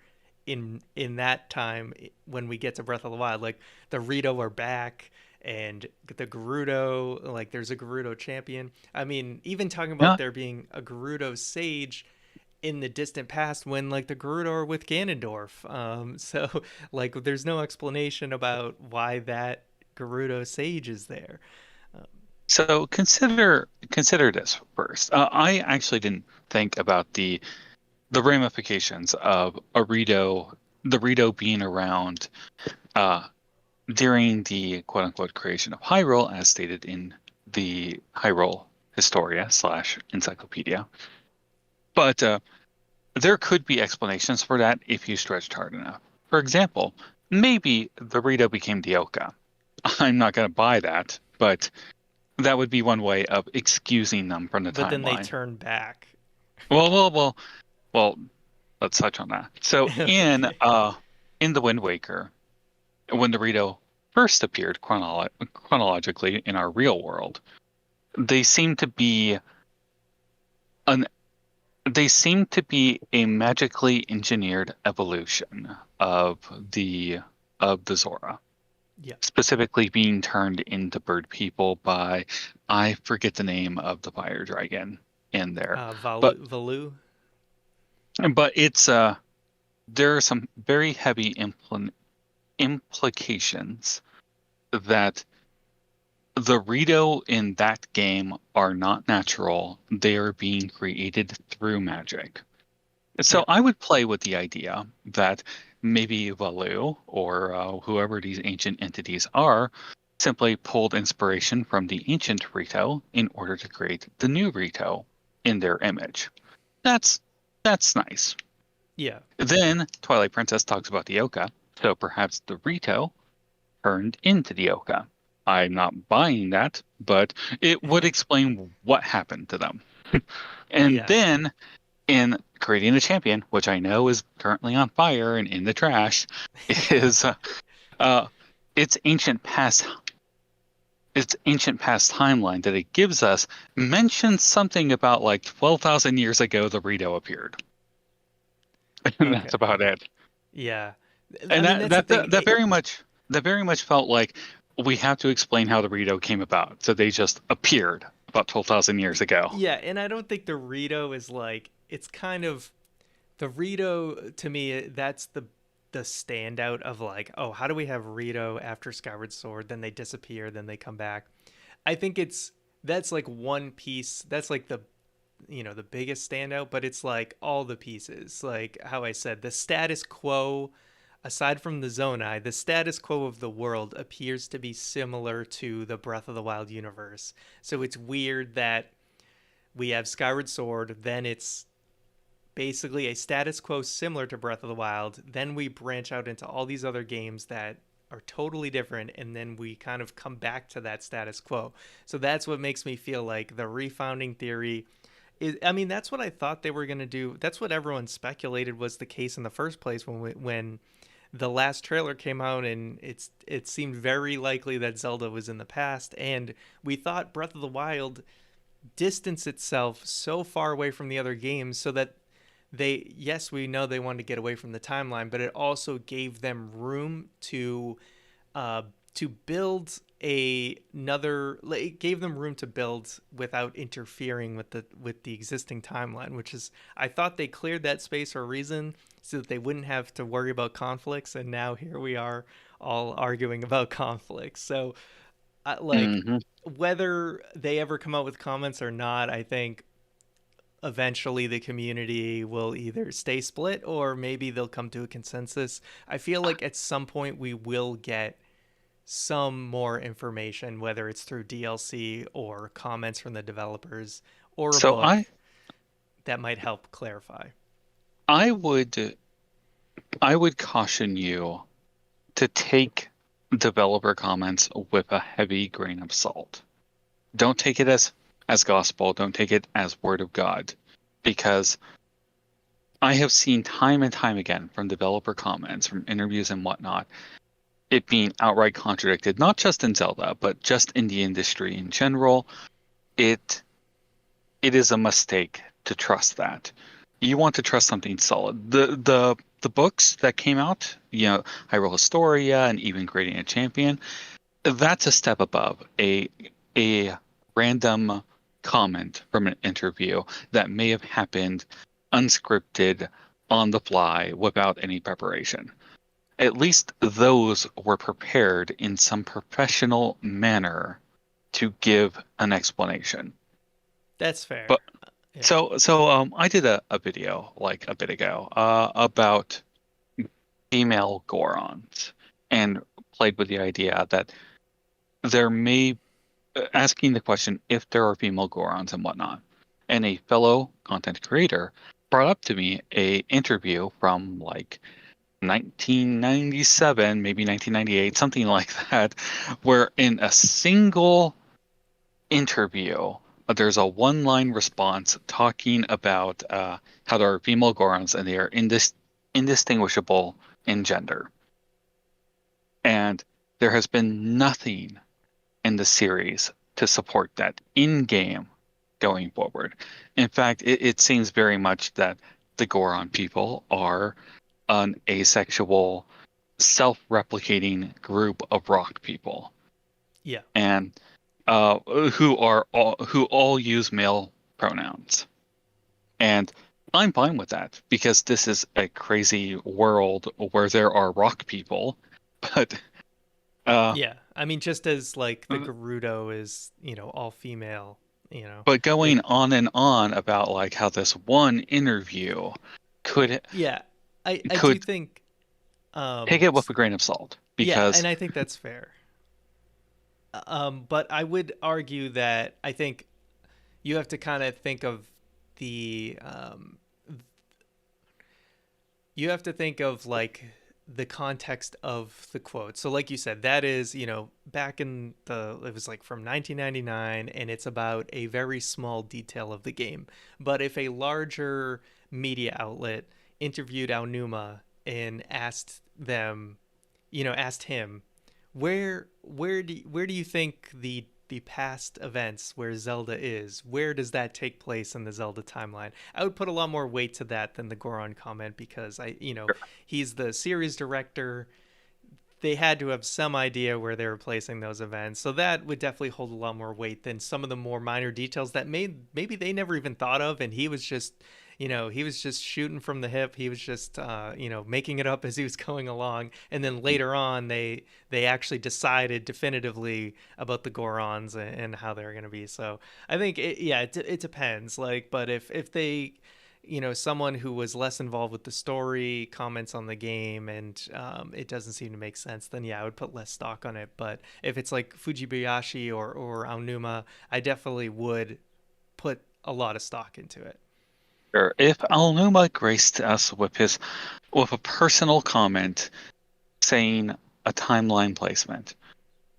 in that time when we get to Breath of the Wild. Like the Rito are back, and the Gerudo, like there's a Gerudo champion. I mean, even talking about Yeah. there being a Gerudo sage in the distant past when like the Gerudo are with Ganondorf. So like there's no explanation about why that Gerudo sage is there. Um, So consider this first. I actually didn't think about the ramifications of the Rito being around uh, during the quote unquote creation of Hyrule, as stated in the Hyrule Historia slash encyclopedia. But there could be explanations for that if you stretched hard enough. For example, maybe the Rito became Dioka. I'm not going to buy that, but that would be one way of excusing them from the But then they timeline. turn back. Well, well, well, well, let's touch on that. So Okay. in The Wind Waker, when Dorito first appeared chronologically in our real world, they seem to be an they seem to be a magically engineered evolution of the the Zora, Yeah. specifically being turned into bird people by, I forget the name of the fire dragon in there, but Valu. it's there are some very heavy implications that the Rito in that game are not natural. They are being created through magic. So Yeah. I would play with the idea that maybe Valu or whoever these ancient entities are simply pulled inspiration from the ancient Rito in order to create the new Rito in their image. That's that's nice. Yeah. Then Twilight Princess talks about the Oka, so perhaps the Rito turned into the Oka. I'm not buying that, but it would explain what happened to them. And Yeah. then in creating the champion, which I know is currently on fire and in the trash, is uh, its ancient past its ancient past timeline that it gives us mentions something about like 12,000 years ago the Rito appeared. And that's Okay. about it. Yeah. I And mean, that's the thing. that very much felt like we have to explain how the Rito came about. So they just appeared about 12,000 years ago. Yeah, and I don't think the Rito is like it's kind of the Rito to me. That's the standout of like, oh, how do we have Rito after Skyward Sword? Then they disappear, then they come back. I think that's like one piece. That's like the biggest standout, but it's like all the pieces. Like how I said, the status quo, aside from the Zonai, the status quo of the world appears to be similar to the Breath of the Wild universe. So it's weird that we have Skyward Sword, then it's basically a status quo similar to Breath of the Wild. Then we branch out into all these other games that are totally different, and then we kind of come back to that status quo. So that's what makes me feel like the refounding theory is. I mean, that's what I thought they were going to do. That's what everyone speculated was the case in the first place when the last trailer came out, and it seemed very likely that Zelda was in the past, and we thought Breath of the Wild distance itself so far away from the other games so that they, yes, we know they wanted to get away from the timeline, but it also gave them room uh to build another, it gave them room to build without interfering with the existing timeline, which is, I thought they cleared that space for a reason so that they wouldn't have to worry about conflicts, and now here we are all arguing about conflicts. So like, Hmm. whether they ever come out with comments or not, I think eventually the community will either stay split or maybe they'll come to a consensus. I feel like at some point we will get some more information, whether it's through DLC or comments from the developers or a So book that might help clarify. I would I would caution you to take developer comments with a heavy grain of salt. Don't take it as gospel. Don't take it as word of God, because I have seen time and time again from developer comments, from interviews and whatnot, it being outright contradicted, not just in Zelda, but just in the industry in general. It it is a mistake to trust that. You want to trust something solid. The books that came out, Hyrule Historia and even Creating a Champion, that's a step above a random comment from an interview that may have happened unscripted on the fly without any preparation. At least those were prepared in some professional manner to give an explanation. That's fair. But Yeah. so I did a video like a bit ago about female Gorons and played with the idea that there may asking the question if there are female Gorons and whatnot. And a fellow content creator brought up to me a interview from like 1997, maybe 1998, something like that, where in a single interview, there's a one-line response talking about how there are female Gorons and they are indistinguishable in gender. And there has been nothing in the series to support that in game going forward. In fact, it seems very much that the Goron people are an asexual, self-replicating group of rock people, Yeah. and who all use male pronouns. And I'm fine with that because this is a crazy world where there are rock people, but uh, Yeah. I mean, just as like the Gerudo is, all female, but going it, on and on about like how this one interview could yeah. I do could think, take it with a grain of salt yeah, because and I think that's fair. But I would argue that I think you have to kind of think of the you have to think of like the context of the quote. So like you said, that is, back in it was like from 1999 and it's about a very small detail of the game. But if a larger media outlet interviewed Aonuma and asked him where do you think the past events where Zelda is, where does that take place in the Zelda timeline? I would put a lot more weight to that than the Goron comment because he's the series director. They had to have some idea where they were placing those events. So that would definitely hold a lot more weight than some of the more minor details that maybe they never even thought of, and he was just shooting from the hip. He was just making it up as he was going along, and then later on they actually decided definitively about the Gorons and how they're going to be. So I think it depends. Like, but if they someone who was less involved with the story comments on the game and it doesn't seem to make sense, then yeah, I would put less stock on it. But if it's like Fujibayashi or Aonuma, I definitely would put a lot of stock into it. sure, if Alnuma graced us with a personal comment saying a timeline placement,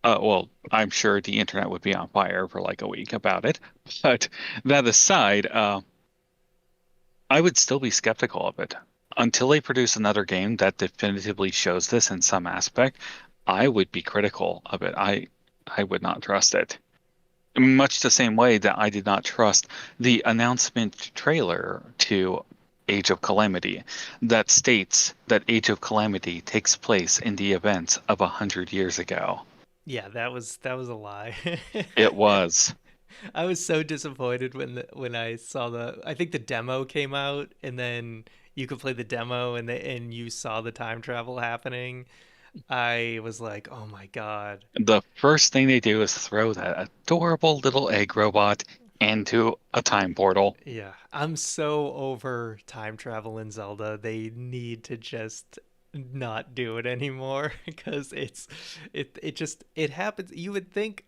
well, I'm sure the internet would be on fire for like a week about it. But that aside, I would still be skeptical of it. Until they produce another game that definitively shows this in some aspect, I would be critical of it. I would not trust it. Much the same way that I did not trust the announcement trailer to Age of Calamity that states that Age of Calamity takes place in the events of 100 years ago. Yeah, that was a lie. It was. I was so disappointed when I saw I think the demo came out and then you could play the demo and you saw the time travel happening. I was like, "Oh my God." The first thing they do is throw that adorable little egg robot into a time portal. Yeah, I'm so over time travel in Zelda. They need to just not do it anymore because it happens. You would think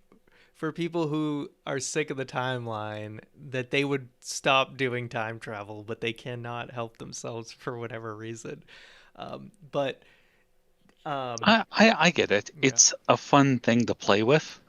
for people who are sick of the timeline that they would stop doing time travel, but they cannot help themselves for whatever reason. But I get it. yeah. It's a fun thing to play with,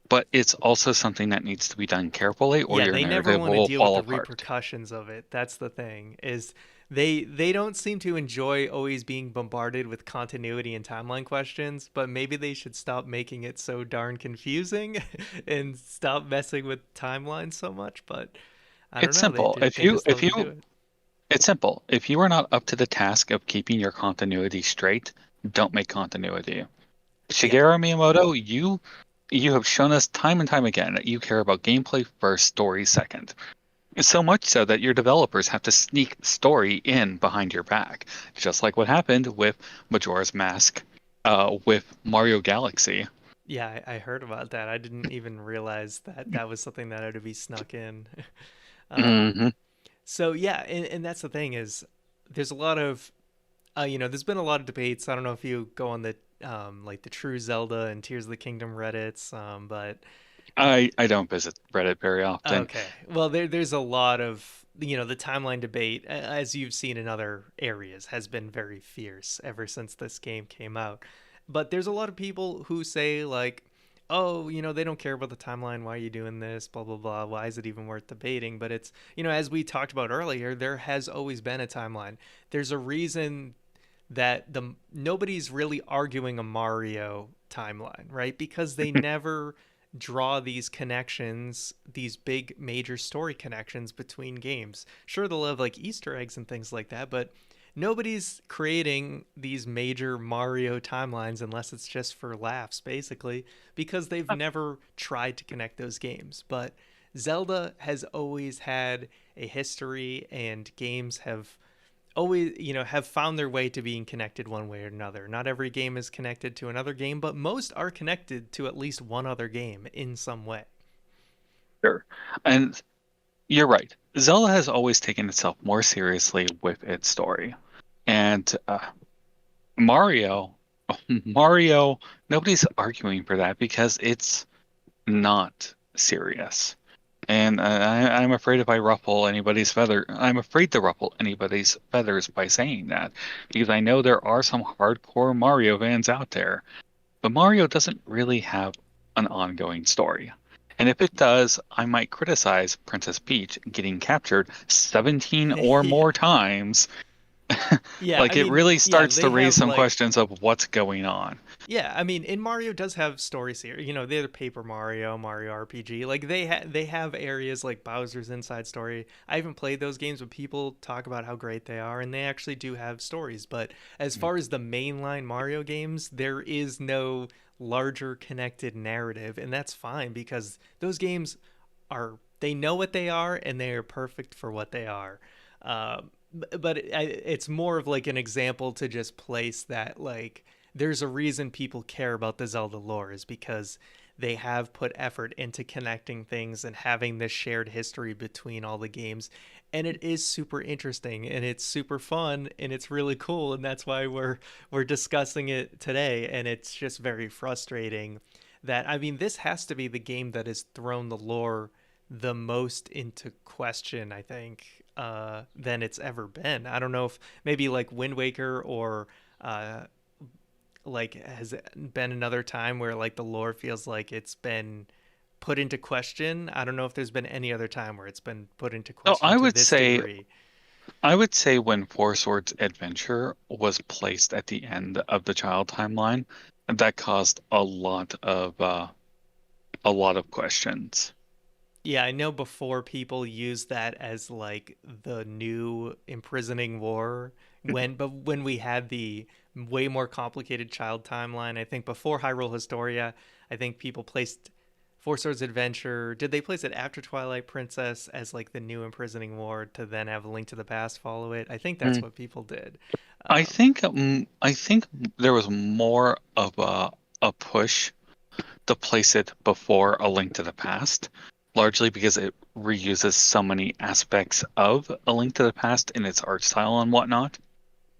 but it's also something that needs to be done carefully or Yeah, your they never narrative want to will deal with fall the apart. repercussions of it. That's the thing. Is they don't seem to enjoy always being bombarded with continuity and timeline questions, but maybe they should stop making it so darn confusing and stop messing with timelines so much, but I don't It's know. simple. They just love to do it. It's simple. If you are not up to the task of keeping your continuity straight, don't make continuity. Yeah. Shigeru Miyamoto, you have shown us time and time again that you care about gameplay first, story second. So much so that your developers have to sneak story in behind your back, just like what happened with Majora's Mask, with Mario Galaxy. Yeah, I heard about that. I didn't even realize that that was something that had to be snuck in. um, Hmm. so yeah, and that's the thing is there's a lot of there's been a lot of debates. I don't know if you go on the like the True Zelda and Tears of the Kingdom Reddits, but I don't visit Reddit very often. okay. Well, there's a lot of the timeline debate, as you've seen in other areas, has been very fierce ever since this game came out. But there's a lot of people who say, like, oh, they don't care about the timeline. Why are you doing this? Blah, blah, blah. Why is it even worth debating? But it's, as we talked about earlier, there has always been a timeline. There's a reason that nobody's really arguing a Mario timeline, right? Because they never draw these connections, these big major story connections between games. Sure, they'll have like Easter eggs and things like that, but nobody's creating these major Mario timelines unless it's just for laughs, basically, because they've never tried to connect those games. But Zelda has always had a history, and games have always have found their way to being connected one way or another. Not every game is connected to another game, but most are connected to at least one other game in some way. Sure. And you're right. Zelda has always taken itself more seriously with its story. And Mario, Mario, nobody's arguing for that because it's not serious. And I'm afraid if I ruffle anybody's feather, I'm afraid to ruffle anybody's feathers by saying that because I know there are some hardcore Mario fans out there, but Mario doesn't really have an ongoing story. And if it does, I might criticize Princess Peach getting captured 17 or Yeah. more times. Yeah, I Like it mean, really yeah, starts to they raise have some like questions of what's going on. yeah, I mean, and Mario does have story series. They're Paper Mario, Mario RPG. Like they have areas like Bowser's Inside Story. I haven't played those games, but people talk about how great they are, and they actually do have stories. But as far as the mainline Mario games, there is no larger connected narrative, and that's fine because those games are they know what they are, and they are perfect for what they are. But it's more of like an example to just place that like there's a reason people care about the Zelda lore is because they have put effort into connecting things and having this shared history between all the games, and it is super interesting and it's super fun and it's really cool, and that's why we're discussing it today. And it's just very frustrating that, I mean, this has to be the game that has thrown the lore the most into question, I think, than it's ever been. I don't know if maybe like Wind Waker or uh, like has it been another time where like the lore feels like it's been put into question. I don't know if there's been any other time where it's been put into So question to this degree. I would say when Four Swords Adventure was placed at the end of the child timeline, that caused a lot of questions. Yeah, I know before people used that as like the new imprisoning war when we had the way more complicated child timeline. I think before Hyrule Historia, I think people placed Four Swords Adventure. Did they place it after Twilight Princess as like the new imprisoning war to then have a Link to the Past follow it? I think that's Mm. what people did. Um, I think there was more of a push to place it before A Link to the Past, largely because it reuses so many aspects of A Link to the Past in its art style and whatnot.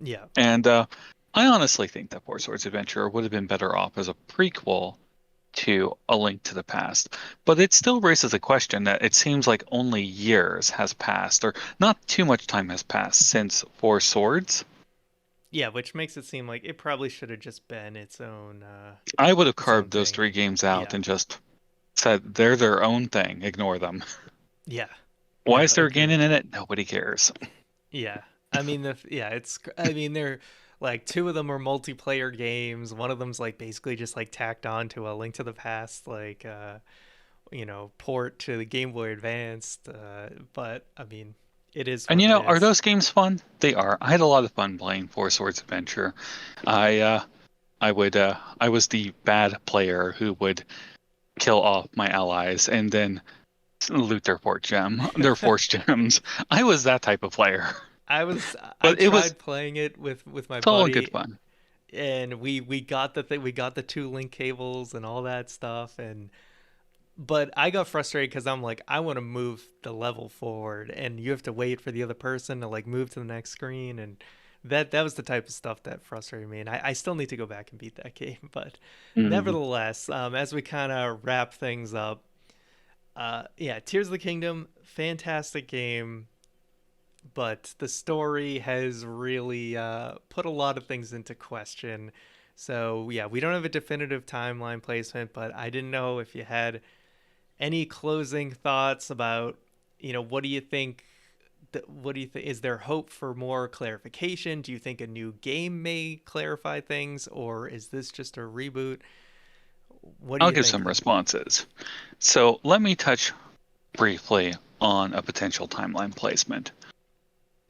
yeah. And I honestly think that Four Swords Adventure would have been better off as a prequel to A Link to the Past. But it still raises a question that it seems like only years has passed, or not too much time has passed since Four Swords. Yeah, which makes it seem like it probably should have just been I would have its own carved those thing. three games out Yeah. and just said they're their own thing. Ignore them. Yeah. Why No, is there a agreed. Ganon in it? Nobody cares. Yeah. I mean I mean they're like two of them are multiplayer games. One of them's like basically just like tacked on to a Link to the Past like port to the Game Boy Advanced, but I mean it is And what it are is. those games fun? They are. I had a lot of fun playing Four Swords Adventure. I I was the bad player who would kill off my allies and then loot their force gems. I was that type of player. I But it was tried playing it with my it's all good buddy, fun. and we got the thing, we got the two link cables and all that stuff, and but I got frustrated because I'm like, I want to move the level forward, and you have to wait for the other person to like move to the next screen, and that was the type of stuff that frustrated me, and I still need to go back and beat that game. But Mm. nevertheless, as we kind of wrap things up, yeah, Tears of the Kingdom, fantastic game. but the story has really put a lot of things into question. So yeah, we don't have a definitive timeline placement, but I didn't know if you had any closing thoughts about, what do you think? What do you think? Is there hope for more clarification? Do you think a new game may clarify things, or is this just a reboot? What are I'll you give some thinking? responses. So let me touch briefly on a potential timeline placement.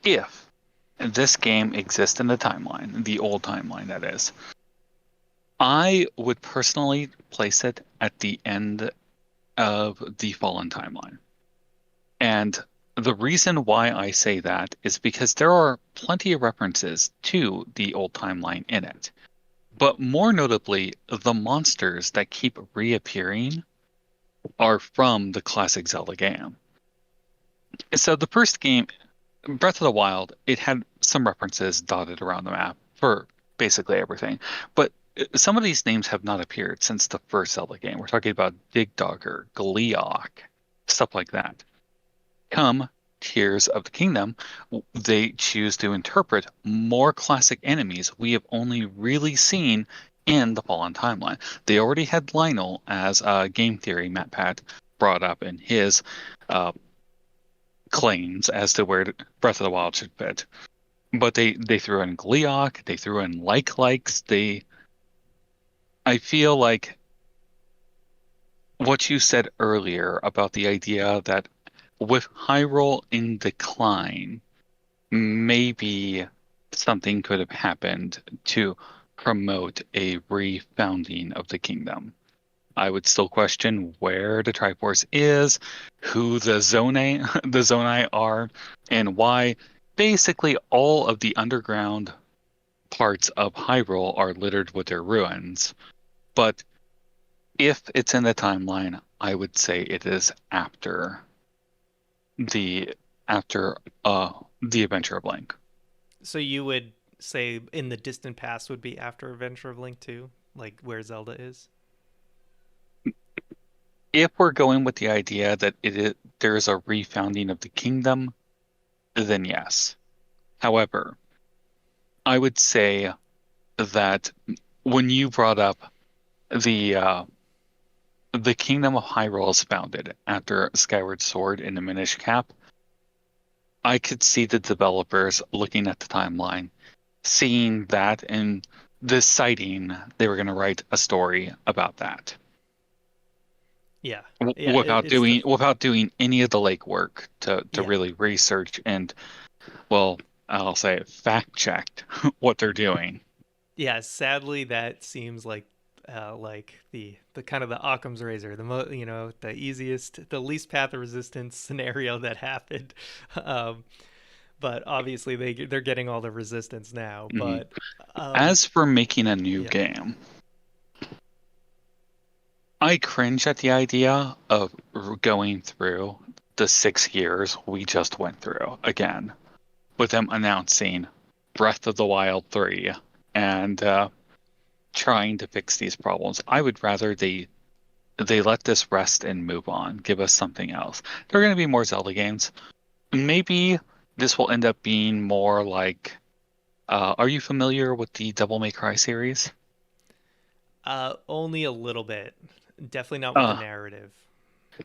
If this game exists in the timeline, the old timeline that is, I would personally place it at the end of the Fallen timeline. And the reason why I say that is because there are plenty of references to the old timeline in it. But more notably, the monsters that keep reappearing are from the classic Zelda game. So the first game, Breath of the Wild, it had some references dotted around the map for basically everything. But some of these names have not appeared since the first Zelda game. We're talking about Digdogger, Gleeok, stuff like that. Come Tears of the Kingdom, they choose to interpret more classic enemies we have only really seen in the Fallen Timeline. They already had Lionel as game theory Matt Pat brought up in his uh, claims as to where Breath of the Wild should fit. But they threw in Gleeok, they threw in likes. I feel like what you said earlier about the idea that with Hyrule in decline, maybe something could have happened to promote a refounding of the kingdom. I would still question where the Triforce is, who the Zonai are, and why basically all of the underground parts of Hyrule are littered with their ruins. But if it's in the timeline, I would say it is the after the Adventure of Link. So you would say in the distant past would be after Adventure of Link 2, like where Zelda is? If we're going with the idea that there's a refounding of the kingdom, then yes. However, I would say that when you brought up the uh, the kingdom of Hyrule is founded after Skyward Sword in the Minish Cap, I could see the developers looking at the timeline, seeing that and deciding they were going to write a story about that. Yeah, W- yeah, without it's doing without doing any of the legwork to yeah, really research and, well, I'll say it, fact checked what they're doing. yeah. Sadly, that seems like the kind of the Occam's razor, the easiest, the least path of resistance scenario that happened. Um, but obviously they're getting all the resistance now. Mhm. But um, As for making a new yeah, game, I cringe at the idea of going through the 6 years we just went through again with them announcing Breath of the Wild 3 and trying to fix these problems. I would rather they let this rest and move on, give us something else. There are going to be more Zelda games. Maybe this will end up being more like. Are you familiar with the Devil May Cry series? only a little bit. Definitely not with the Uh, narrative.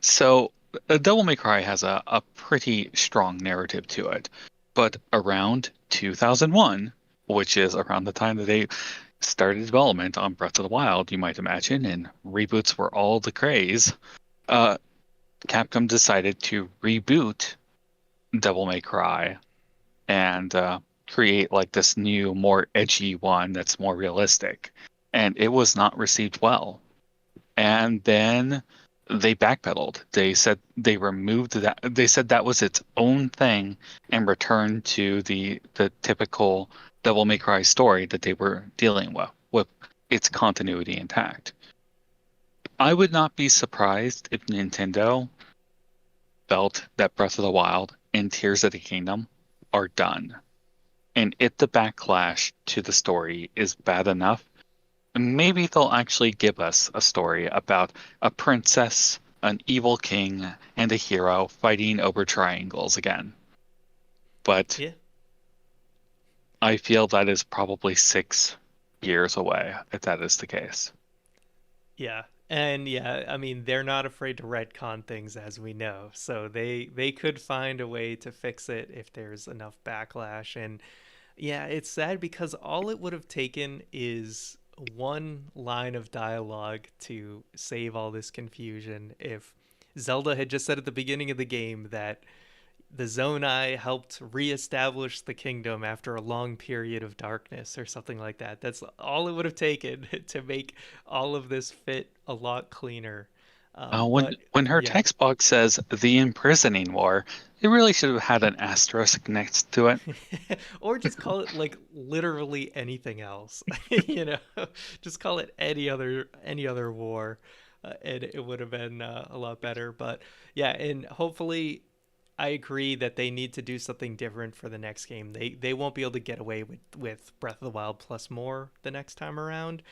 so Devil May Cry has a pretty strong narrative to it. But around 2001, which is around the time that they started development on Breath of the Wild, you might imagine, and reboots were all the craze, uh, Capcom decided to reboot Devil May Cry and create like this new, more edgy one that's more realistic. And it was not received well. And then they backpedaled. They said they removed that. They said that was its own thing and returned to the typical Devil May Cry story that they were dealing with its continuity intact. I would not be surprised if Nintendo felt that Breath of the Wild and Tears of the Kingdom are done. And if the backlash to the story is bad enough, maybe they'll actually give us a story about a princess, an evil king, and a hero fighting over triangles again. but Yeah. I feel that is probably 6 years away if that is the case. Yeah. And yeah, I mean, they're not afraid to retcon things as we know. So they could find a way to fix it if there's enough backlash. And yeah, it's sad because all it would have taken is one line of dialogue to save all this confusion. If Zelda had just said at the beginning of the game that the Zonai helped reestablish the kingdom after a long period of darkness or something like that. That's all it would have taken to make all of this fit a lot cleaner. When But when her yeah, text box says the imprisoning war, it really should have had an asterisk next to it. or just call it like literally anything else. you know, just call it any other war, and it would have been a lot better. But yeah, and hopefully I agree that they need to do something different for the next game. They won't be able to get away with Breath of the Wild plus more the next time around,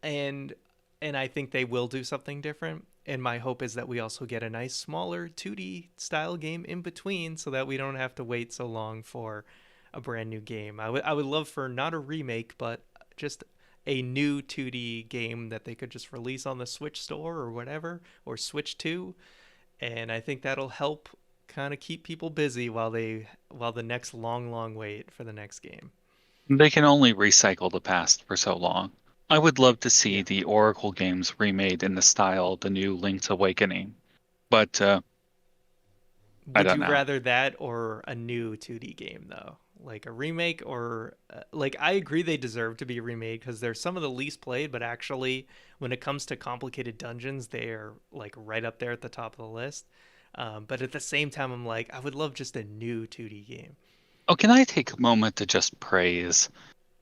and I think they will do something different. And my hope is that we also get a nice smaller 2D style game in between, so that we don't have to wait so long for a brand new game. I would love for not a remake, but just a new 2D game that they could just release on the Switch store or whatever, or Switch 2, and I think that'll help kind of keep people busy while the next long wait for the next game. They can only recycle the past for so long. I would love to see Yeah. the Oracle games remade in the style of the new Link's Awakening, but I Would don't you know. rather that or a new 2D game though? Like a remake or like I agree they deserve to be remade because they're some of the least played, but actually when it comes to complicated dungeons, they're like right up there at the top of the list. But at the same time, I'm like, I would love just a new 2D game. Oh, can I take a moment to just praise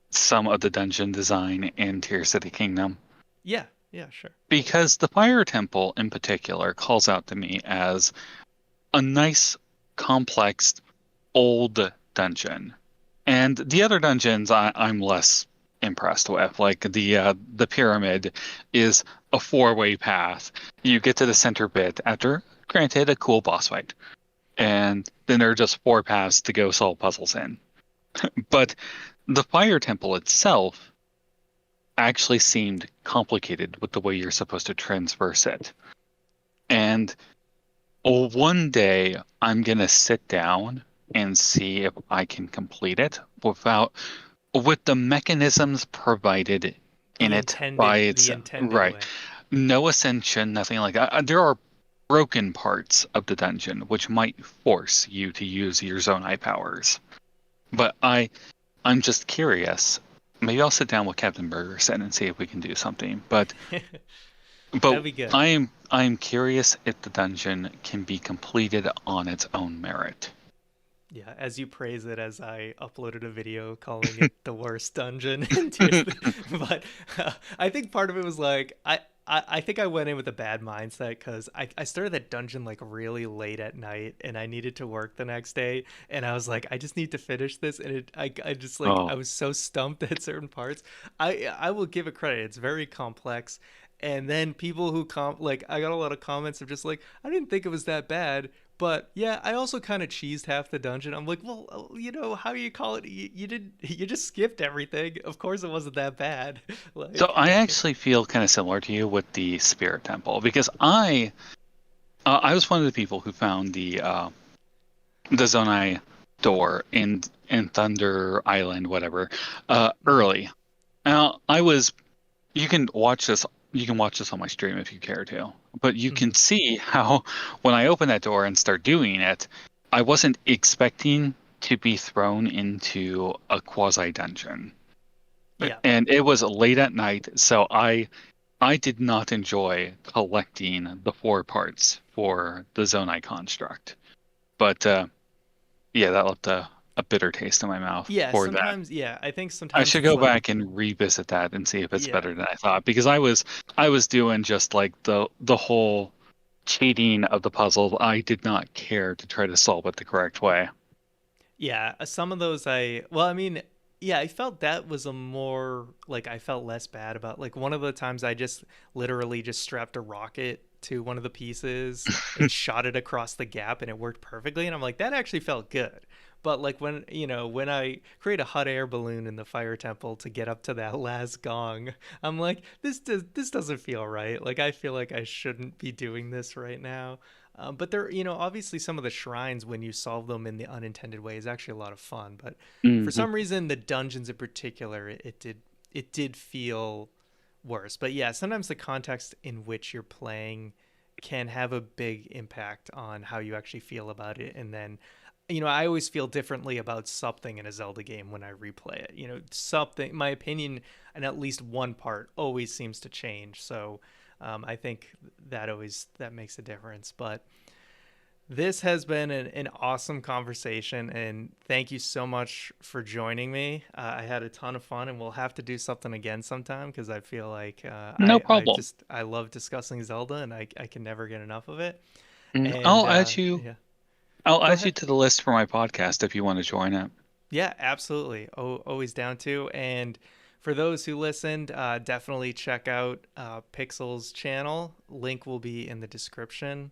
some of the dungeon design in Tears of the Kingdom? Yeah, yeah, sure. Because the Fire Temple in particular calls out to me as a nice, complex, old dungeon. And the other dungeons I'm less impressed with. Like the pyramid is a four-way path. You get to the center bit after, granted, a cool boss fight. And then there are just four paths to go solve puzzles in. But the Fire Temple itself actually seemed complicated with the way you're supposed to transverse it. And one day I'm gonna sit down and see if I can complete it without with the mechanisms provided in it by its The intended right. way. No ascension, nothing like that. There are broken parts of the dungeon which might force you to use your Zonai powers. But I'm just curious. Maybe I'll sit down with Captain Bergerson and see if we can do something. But That'd be good. I'm curious if the dungeon can be completed on its own merit. Yeah, as you praise it, as I uploaded a video calling it the worst dungeon in Tears, but I think part of it was like I think I went in with a bad mindset because I started that dungeon like really late at night and I needed to work the next day and I was like I just need to finish this and I just like I Oh, was so stumped at certain parts. I will give it credit; it's very complex. And then people who like I got a lot of comments of just like I didn't think it was that bad, but yeah, I also kind of cheesed half the dungeon. I'm like, well, how you call it? You did, you just skipped everything. Of course, it wasn't that bad. so like, I actually feel kind of similar to you with the Spirit Temple because I was one of the people who found the Zonai door in Thunder Island, whatever, mhm, early. Now I was you can watch this you can watch this on my stream if you care to, but you can mhm. see how when I open that door and start doing it, I wasn't expecting to be thrown into a quasi dungeon. Yeah, And it was late at night, so I did not enjoy collecting the four parts for the Zonai construct. But yeah, that left a bitter taste in my mouth yeah. for that. Sometimes, yeah. I think I sometimes should it's go like, back and revisit that and see if it's yeah, better than I thought because I was doing just like the whole cheating of the puzzle. I did not care to try to solve it the correct way. yeah. Some of those, well, I mean, yeah. I felt that was a more like I felt less bad about. Like one of the times, I just literally just strapped a rocket to one of the pieces and shot it across the gap, and it worked perfectly. And I'm like, that actually felt good. But like when when I create a hot air balloon in the fire temple to get up to that last gong, I'm like, this doesn't feel right. Like I feel like I shouldn't be doing this right now. But there, obviously some of the shrines when you solve them in the unintended way is actually a lot of fun. But for Hmm. some reason, the dungeons in particular, it did feel worse. But yeah, sometimes the context in which you're playing can have a big impact on how you actually feel about it. And then, I always feel differently about something in a Zelda game when I replay it. Something, my opinion, and at least one part always seems to change. So I think that makes a difference. But this has been an awesome conversation, and thank you so much for joining me. I had a ton of fun, and we'll have to do something again sometime because I feel like No problem. I love discussing Zelda, and I can never get enough of it. Mm, And I'll add you. yeah, I'll go add you ahead. to the list for my podcast if you want to join it. Yeah, absolutely. Always down to. And for those who listened, definitely check out Pixel's channel. Link will be in the description.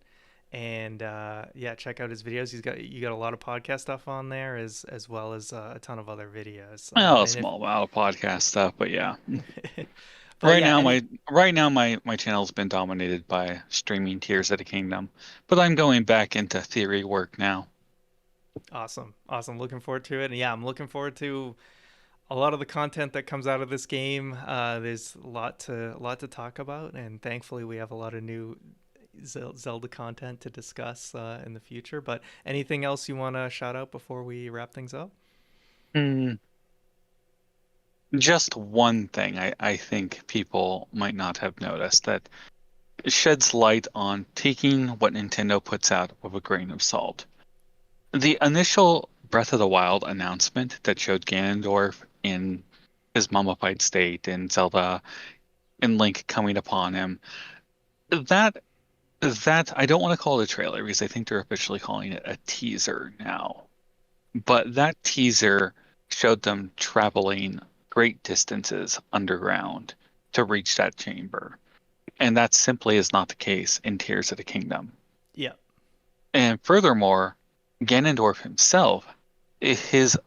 And yeah, check out his videos. You got a lot of podcast stuff on there as well as a ton of other videos. Well, a And if small amount of podcast stuff, but yeah. but yeah, any Right now my channel's been dominated by streaming Tears of the Kingdom, but I'm going back into theory work now. awesome, awesome. Looking forward to it. And yeah, I'm looking forward to a lot of the content that comes out of this game. There's a lot to talk about, and thankfully we have a lot of new Zelda content to discuss in the future. But anything else you want to shout out before we wrap things up? Hmm. Just one thing I think people might not have noticed that sheds light on taking what Nintendo puts out with a grain of salt. The initial Breath of the Wild announcement that showed Ganondorf in his mummified state and Zelda and Link coming upon him, that that I don't want to call it a trailer because I think they're officially calling it a teaser now. But that teaser showed them traveling great distances underground to reach that chamber. And that simply is not the case in Tears of the Kingdom. Yeah, And furthermore, Ganondorf himself, his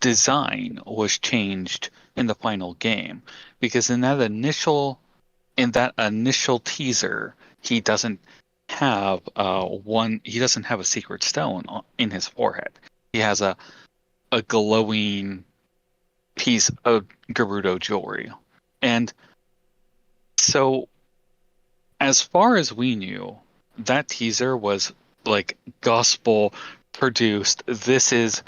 design was changed in the final game because in that initial teaser, he doesn't have a secret stone in his forehead. He has a glowing piece of Gerudo jewelry. And so as far as we knew, that teaser was like gospel produced. This is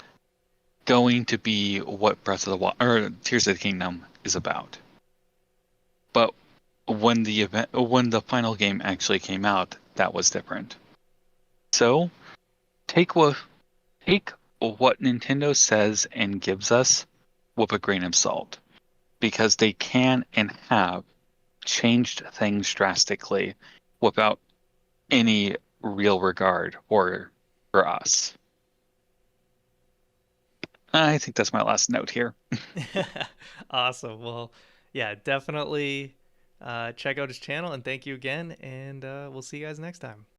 going to be what Breath of the Wild or Tears of the Kingdom is about. But when the final game actually came out, that was different. So take what take what Nintendo says and gives us with a grain of salt, because they can and have changed things drastically without any real regard for us. I think that's my last note here. awesome. Well, yeah, definitely check out his channel, and thank you again. And we'll see you guys next time.